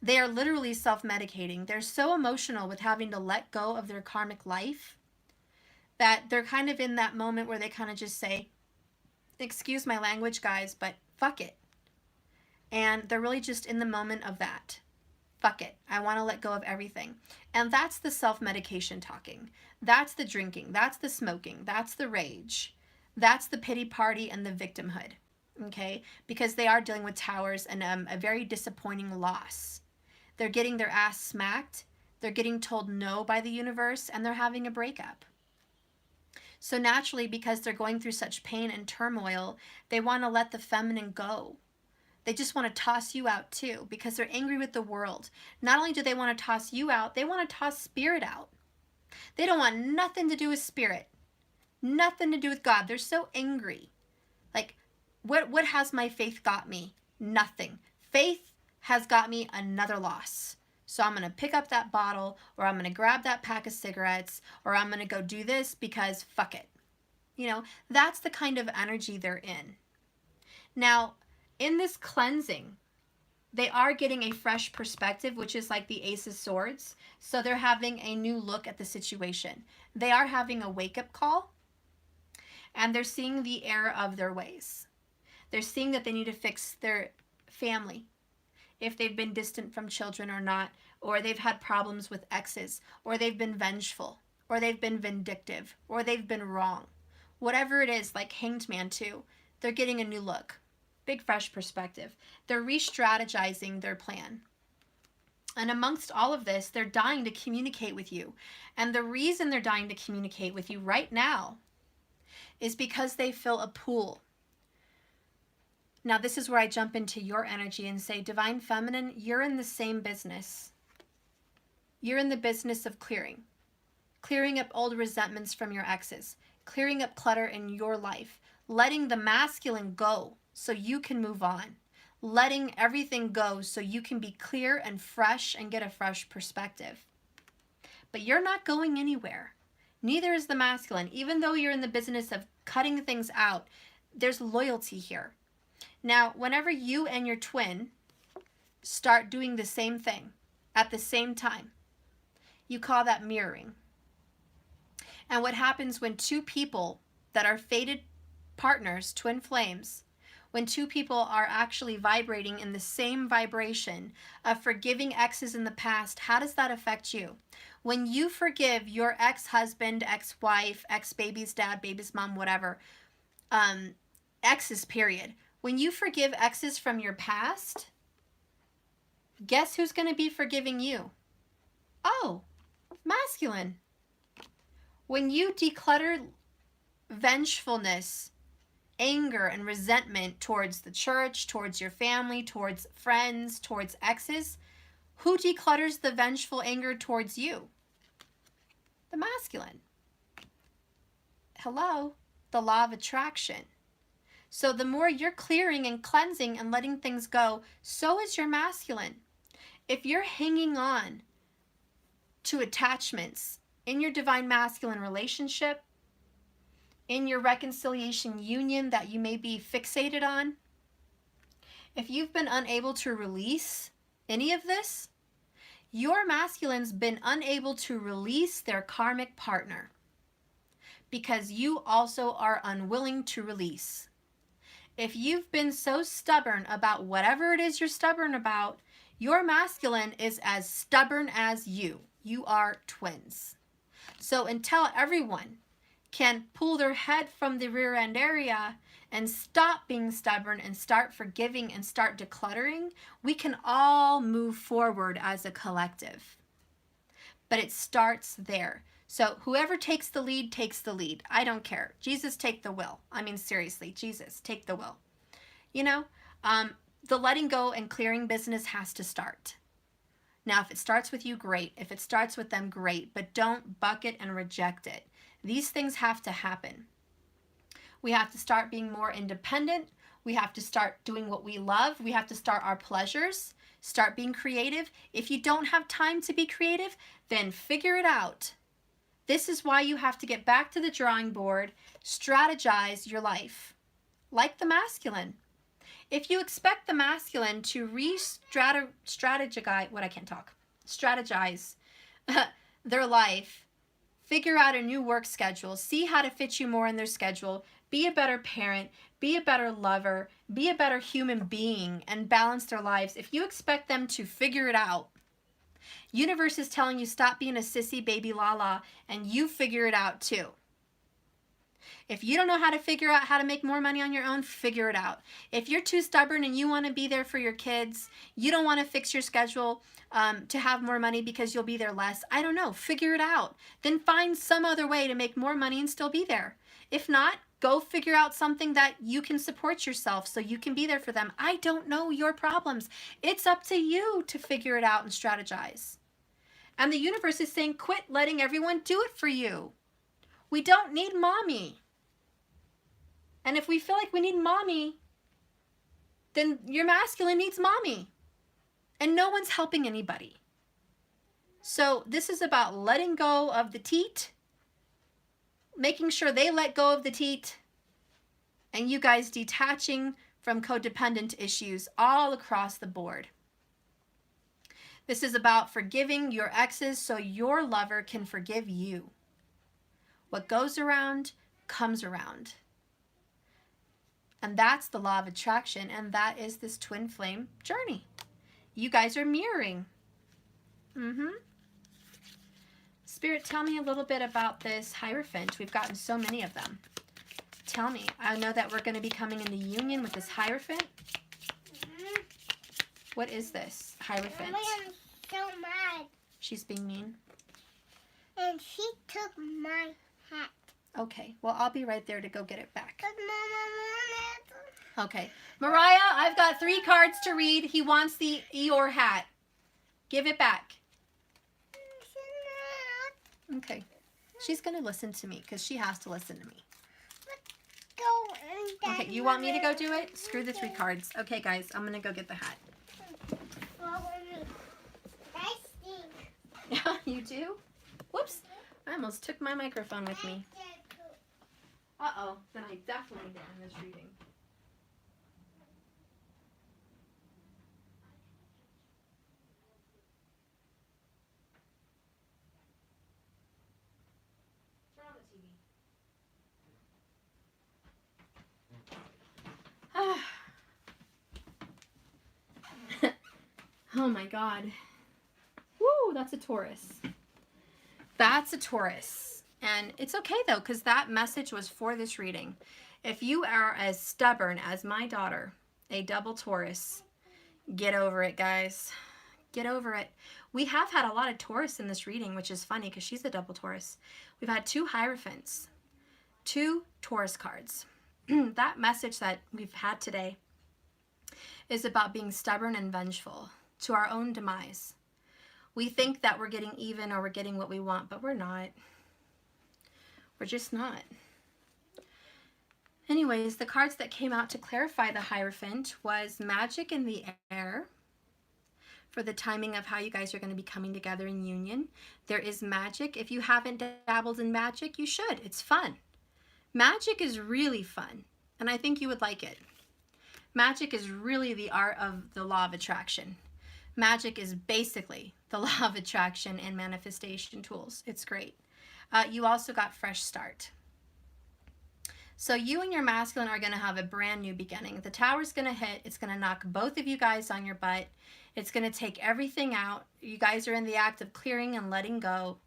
They are literally self-medicating. They're so emotional with having to let go of their karmic life that they're kind of in that moment where they kind of just say, excuse my language, guys, but fuck it. And they're really just in the moment of that. Fuck it. I want to let go of everything. And that's the self-medication talking. That's the drinking. That's the smoking. That's the rage. That's the pity party and the victimhood. Okay? Because they are dealing with towers and a very disappointing loss. They're getting their ass smacked. They're getting told no by the universe, and they're having a breakup. So naturally, because they're going through such pain and turmoil, they want to let the feminine go. They just want to toss you out too, because they're angry with the world. Not only do they want to toss you out, they want to toss spirit out. They don't want nothing to do with spirit. Nothing to do with God. They're so angry. Like, what has my faith got me? Nothing. Faith has got me another loss. So I'm going to pick up that bottle, or I'm going to grab that pack of cigarettes, or I'm going to go do this because fuck it. You know, that's the kind of energy they're in. Now, in this cleansing, they are getting a fresh perspective, which is like the Ace of Swords. So they're having a new look at the situation. They are having a wake-up call, and they're seeing the error of their ways. They're seeing that they need to fix their family, if they've been distant from children or not, or they've had problems with exes, or they've been vengeful, or they've been vindictive, or they've been wrong. Whatever it is, like Hanged Man too, they're getting a new look. Big fresh perspective. They're re-strategizing their plan. And amongst all of this, they're dying to communicate with you. And the reason they're dying to communicate with you right now is because they feel a pull. Now, this is where I jump into your energy and say, Divine Feminine, you're in the same business. You're in the business of clearing. Clearing up old resentments from your exes. Clearing up clutter in your life. Letting the masculine go so you can move on. Letting everything go so you can be clear and fresh and get a fresh perspective. But you're not going anywhere. Neither is the masculine. Even though you're in the business of cutting things out, there's loyalty here. Now, whenever you and your twin start doing the same thing at the same time, you call that mirroring. And what happens when two people that are fated partners, twin flames, when two people are actually vibrating in the same vibration of forgiving exes in the past, how does that affect you? When you forgive your ex-husband, ex-wife, ex-baby's dad, baby's mom, whatever, exes, period. When you forgive exes from your past, guess who's going to be forgiving you? Oh, masculine. When you declutter vengefulness, anger, and resentment towards the church, towards your family, towards friends, towards exes, who declutters the vengeful anger towards you? The masculine. Hello? The law of attraction. So the more you're clearing and cleansing and letting things go, so is your masculine. If you're hanging on to attachments in your divine masculine relationship, in your reconciliation union that you may be fixated on, if you've been unable to release any of this, your masculine's been unable to release their karmic partner because you also are unwilling to release. If you've been so stubborn about whatever it is you're stubborn about, your masculine is as stubborn as you. You are twins. So until everyone can pull their head from the rear end area and stop being stubborn and start forgiving and start decluttering, we can all move forward as a collective. But it starts there. So whoever takes the lead takes the lead. I don't care. Jesus, take the will. I mean, seriously, Jesus, take the will. You know, the letting go and clearing business has to start. Now, if it starts with you, great. If it starts with them, great. But don't bucket and reject it. These things have to happen. We have to start being more independent. We have to start doing what we love. We have to start our pleasures. Start being creative. If you don't have time to be creative, then figure it out. This is why you have to get back to the drawing board, strategize your life, like the masculine. If you expect the masculine to strategize their life, figure out a new work schedule, see how to fit you more in their schedule, be a better parent, be a better lover, be a better human being, and balance their lives. If you expect them to figure it out, universe is telling you stop being a sissy baby la-la and you figure it out too. If you don't know how to figure out how to make more money on your own, figure it out. If you're too stubborn and you want to be there for your kids, you don't want to fix your schedule to have more money because you'll be there less, I don't know, figure it out. Then find some other way to make more money and still be there. If not, go figure out something that you can support yourself so you can be there for them. I don't know your problems. It's up to you to figure it out and strategize. And the universe is saying, quit letting everyone do it for you. We don't need mommy. And if we feel like we need mommy, then your masculine needs mommy. And no one's helping anybody. So this is about letting go of the teat, making sure they let go of the teat, and you guys detaching from codependent issues all across the board. This is about forgiving your exes so your lover can forgive you. What goes around comes around. And that's the law of attraction, and that is this twin flame journey. You guys are mirroring. Spirit, tell me a little bit about this Hierophant. We've gotten so many of them. Tell me. I know that we're going to be coming into union with this Hierophant. What is this Hierophant? I'm so mad. She's being mean. And she took my hat. Okay, well, I'll be right there to go get it back. But Mama wanted. Okay. Mariah, I've got 3 cards to read. He wants the Eeyore hat. Give it back. Okay. She's going to listen to me because she has to listen to me. Okay, you want me to go do it? Screw the 3 cards. Okay, guys, I'm going to go get the hat. I stink. Yeah, you do? Whoops. I almost took my microphone with me. Uh-oh. Then I definitely did in this reading. Turn on the TV. Oh my God. Woo, that's a Taurus. That's a Taurus. And it's okay though, because that message was for this reading. If you are as stubborn as my daughter, a double Taurus, get over it, guys. Get over it. We have had a lot of Taurus in this reading, which is funny because she's a double Taurus. We've had 2 Hierophants, 2 Taurus cards. That message that we've had today is about being stubborn and vengeful to our own demise. We think that we're getting even or we're getting what we want, but we're not. We're just not. Anyways, the cards that came out to clarify the Hierophant was magic in the air for the timing of how you guys are going to be coming together in union. There is magic. If you haven't dabbled in magic, you should. It's fun. Magic is really fun, and I think you would like it. Magic is really the art of the law of attraction. Magic is basically the law of attraction and manifestation tools. It's great. You also got fresh start. So you and your masculine are going to have a brand new beginning. The tower's going to hit. It's going to knock both of you guys on your butt. It's going to take everything out. You guys are in the act of clearing and letting go.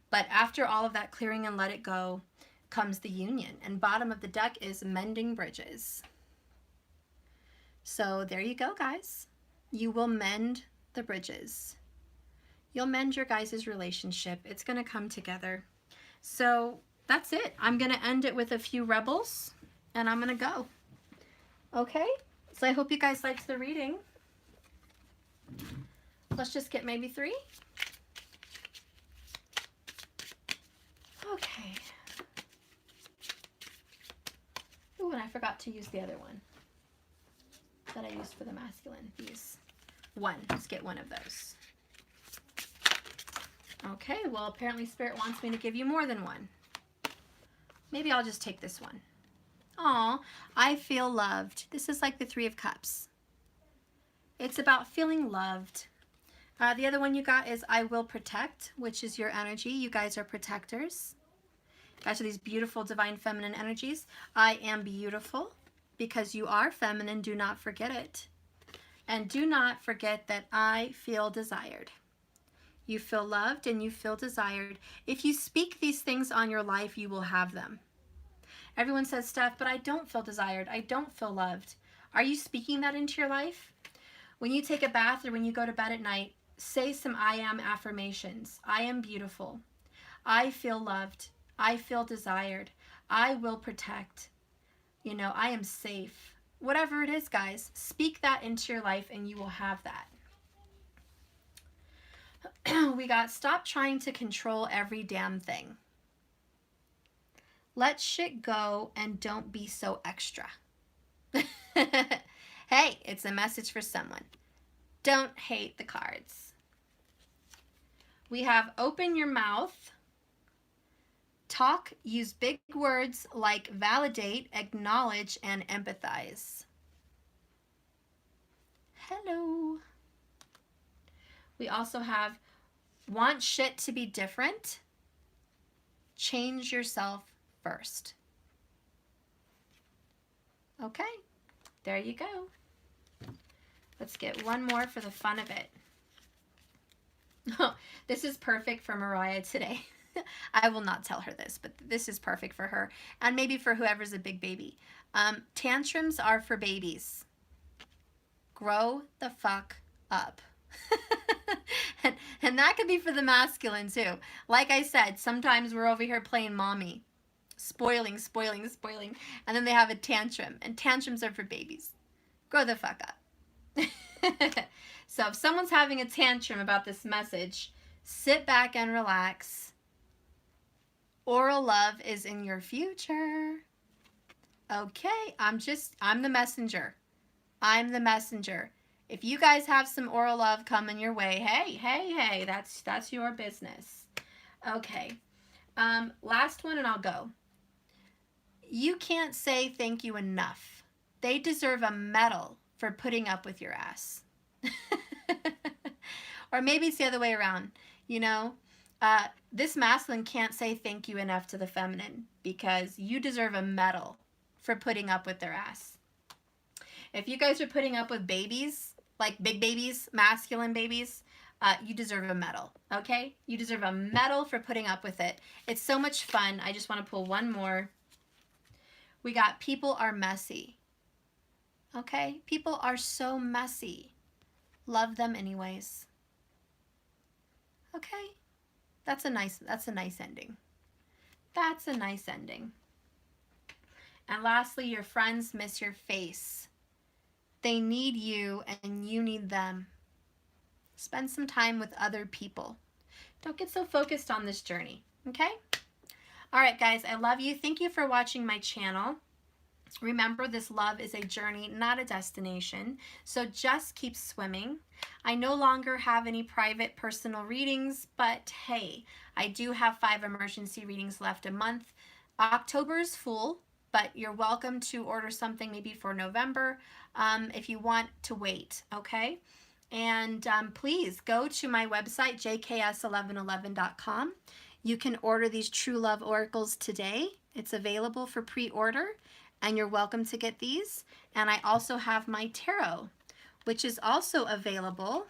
But after all of that clearing and let it go comes the union. And bottom of the deck is mending bridges. So there you go, guys. You will mend the bridges. You'll mend your guys' relationship. It's going to come together. So that's it. I'm going to end it with a few rebels, and I'm going to go. Okay? So I hope you guys liked the reading. Let's just get maybe 3. Okay. Ooh, and I forgot to use the other one that I used for the masculine. These. 1. Let's get 1 of those. Okay, well, apparently Spirit wants me to give you more than 1. Maybe I'll just take this one. Aw, I feel loved. This is like the 3 of Cups. It's about feeling loved. The other one you got is I will protect, which is your energy. You guys are protectors. You guys are these beautiful divine feminine energies. I am beautiful because you are feminine. Do not forget it. And do not forget that I feel desired. You feel loved and you feel desired. If you speak these things on your life, you will have them. Everyone says, Steph, but I don't feel desired. I don't feel loved. Are you speaking that into your life? When you take a bath or when you go to bed at night, say some I am affirmations. I am beautiful. I feel loved. I feel desired. I will protect. You know, I am safe. Whatever it is, guys, speak that into your life and you will have that. We got stop trying to control every damn thing. Let shit go and don't be so extra. Hey, it's a message for someone. Don't hate the cards. We have open your mouth. Talk, use big words like validate, acknowledge, and empathize. Hello. We also have want shit to be different. Change yourself first. Okay, there you go. Let's get 1 more for the fun of it. Oh, this is perfect for Mariah today. I will not tell her this, but this is perfect for her and maybe for whoever's a big baby. Tantrums are for babies. Grow the fuck up. and that could be for the masculine too. Like I said, sometimes we're over here playing mommy. Spoiling, and then they have a tantrum, and tantrums are for babies. Grow the fuck up. So if someone's having a tantrum about this message, sit back and relax. Oral love is in your future. Okay, I'm the messenger. I'm the messenger. If you guys have some oral love coming your way, hey, that's your business. Okay, last one and I'll go. You can't say thank you enough. They deserve a medal for putting up with your ass. Or maybe it's the other way around. You know, this masculine can't say thank you enough to the feminine because you deserve a medal for putting up with their ass. If you guys are putting up with babies, like big babies, masculine babies, you deserve a medal, okay? You deserve a medal for putting up with it. It's so much fun. I just want to pull one more. We got people are messy, okay? People are so messy. Love them anyways. Okay? That's a nice ending. That's a nice ending. And lastly, your friends miss your face. They need you and you need them. Spend some time with other people. Don't get so focused on this journey, okay? All right, guys, I love you. Thank you for watching my channel. Remember, this love is a journey, not a destination. So just keep swimming. I no longer have any private personal readings, but hey, I do have 5 emergency readings left a month. October is full, but you're welcome to order something maybe for November if you want to wait, okay? And please go to my website, jks1111.com. You can order these True Love Oracles today. It's available for pre-order, and you're welcome to get these. And I also have my tarot, which is also available,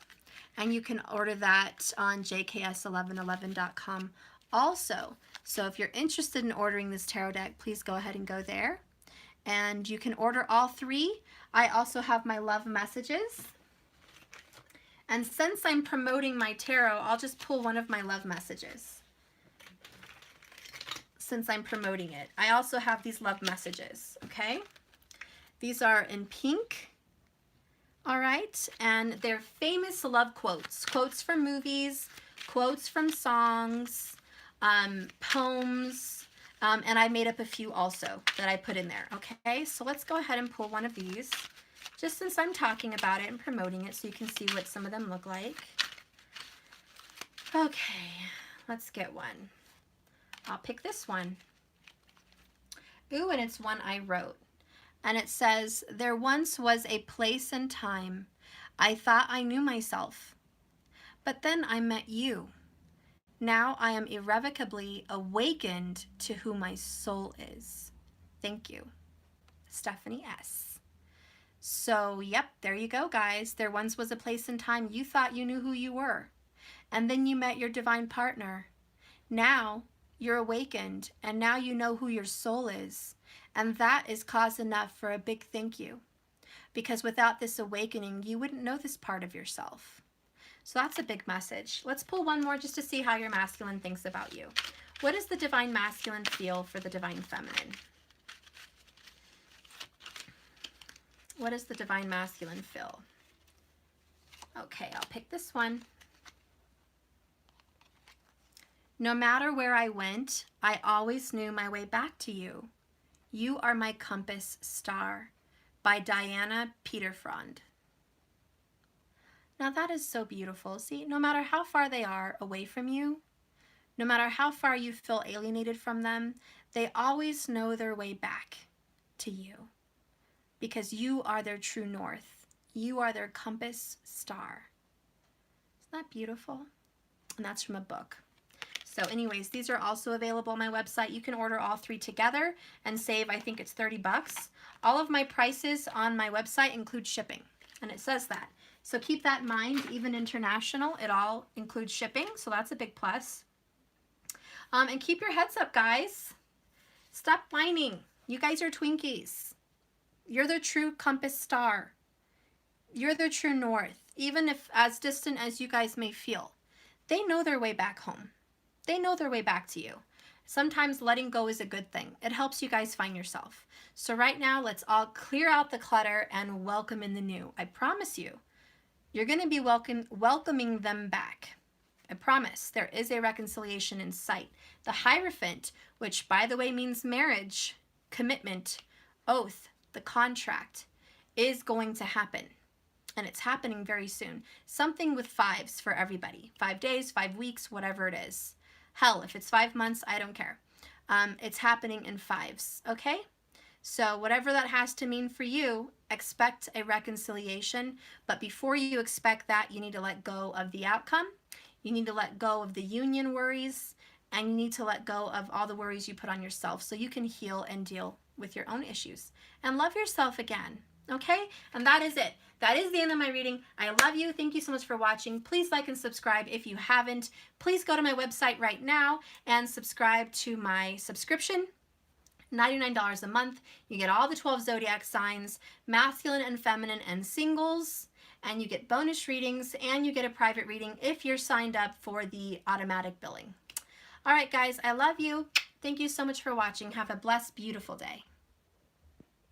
and you can order that on jks1111.com also. So if you're interested in ordering this tarot deck, please go ahead and go there. And you can order all 3. I also have my love messages. And since I'm promoting my tarot, I'll just pull one of my love messages. Since I'm promoting it, I also have these love messages, okay? These are in pink, all right? And they're famous love quotes. Quotes from movies, quotes from songs, poems, and I made up a few also that I put in there, okay? So let's go ahead and pull one of these, just since I'm talking about it and promoting it so you can see what some of them look like. Okay, let's get one. I'll pick this one. Ooh, and it's one I wrote. And it says, there once was a place and time I thought I knew myself, but then I met you. Now I am irrevocably awakened to who my soul is. Thank you, Stephanie S. So, yep, there you go, guys. There once was a place and time you thought you knew who you were, and then you met your divine partner. Now you're awakened, and now you know who your soul is, and that is cause enough for a big thank you, because without this awakening, you wouldn't know this part of yourself. So that's a big message. Let's pull one more just to see how your masculine thinks about you. What does the divine masculine feel for the divine feminine? What does the divine masculine feel? Okay, I'll pick this one. No matter where I went, I always knew my way back to you. You are my compass star, by Diana Peterfrond. Now that is so beautiful. See, no matter how far they are away from you, no matter how far you feel alienated from them, they always know their way back to you, because you are their true north. You are their compass star. Isn't that beautiful? And that's from a book. So anyways, these are also available on my website. You can order all 3 together and save, I think it's $30. All of my prices on my website include shipping, and it says that. So keep that in mind, even international, it all includes shipping, so that's a big plus. And keep your heads up, guys. Stop whining. You guys are Twinkies. You're the true compass star. You're the true north, even if as distant as you guys may feel. They know their way back home. They know their way back to you. Sometimes letting go is a good thing. It helps you guys find yourself. So right now, let's all clear out the clutter and welcome in the new. I promise you, you're going to be welcoming them back. I promise. There is a reconciliation in sight. The Hierophant, which by the way means marriage, commitment, oath, the contract, is going to happen. And it's happening very soon. Something with 5s for everybody. 5 days, 5 weeks, whatever it is. Hell, if it's 5 months, I don't care. It's happening in 5s, okay? So whatever that has to mean for you, expect a reconciliation. But before you expect that, you need to let go of the outcome. You need to let go of the union worries. And you need to let go of all the worries you put on yourself so you can heal and deal with your own issues. And love yourself again. Okay, and that is it. That is the end of my reading. I love you. Thank you so much for watching. Please like and subscribe if you haven't. Please go to my website right now and subscribe to my subscription. $99 a month. You get all the 12 zodiac signs, masculine and feminine and singles, and you get bonus readings, and you get a private reading if you're signed up for the automatic billing. All right, guys, I love you. Thank you so much for watching. Have a blessed, beautiful day.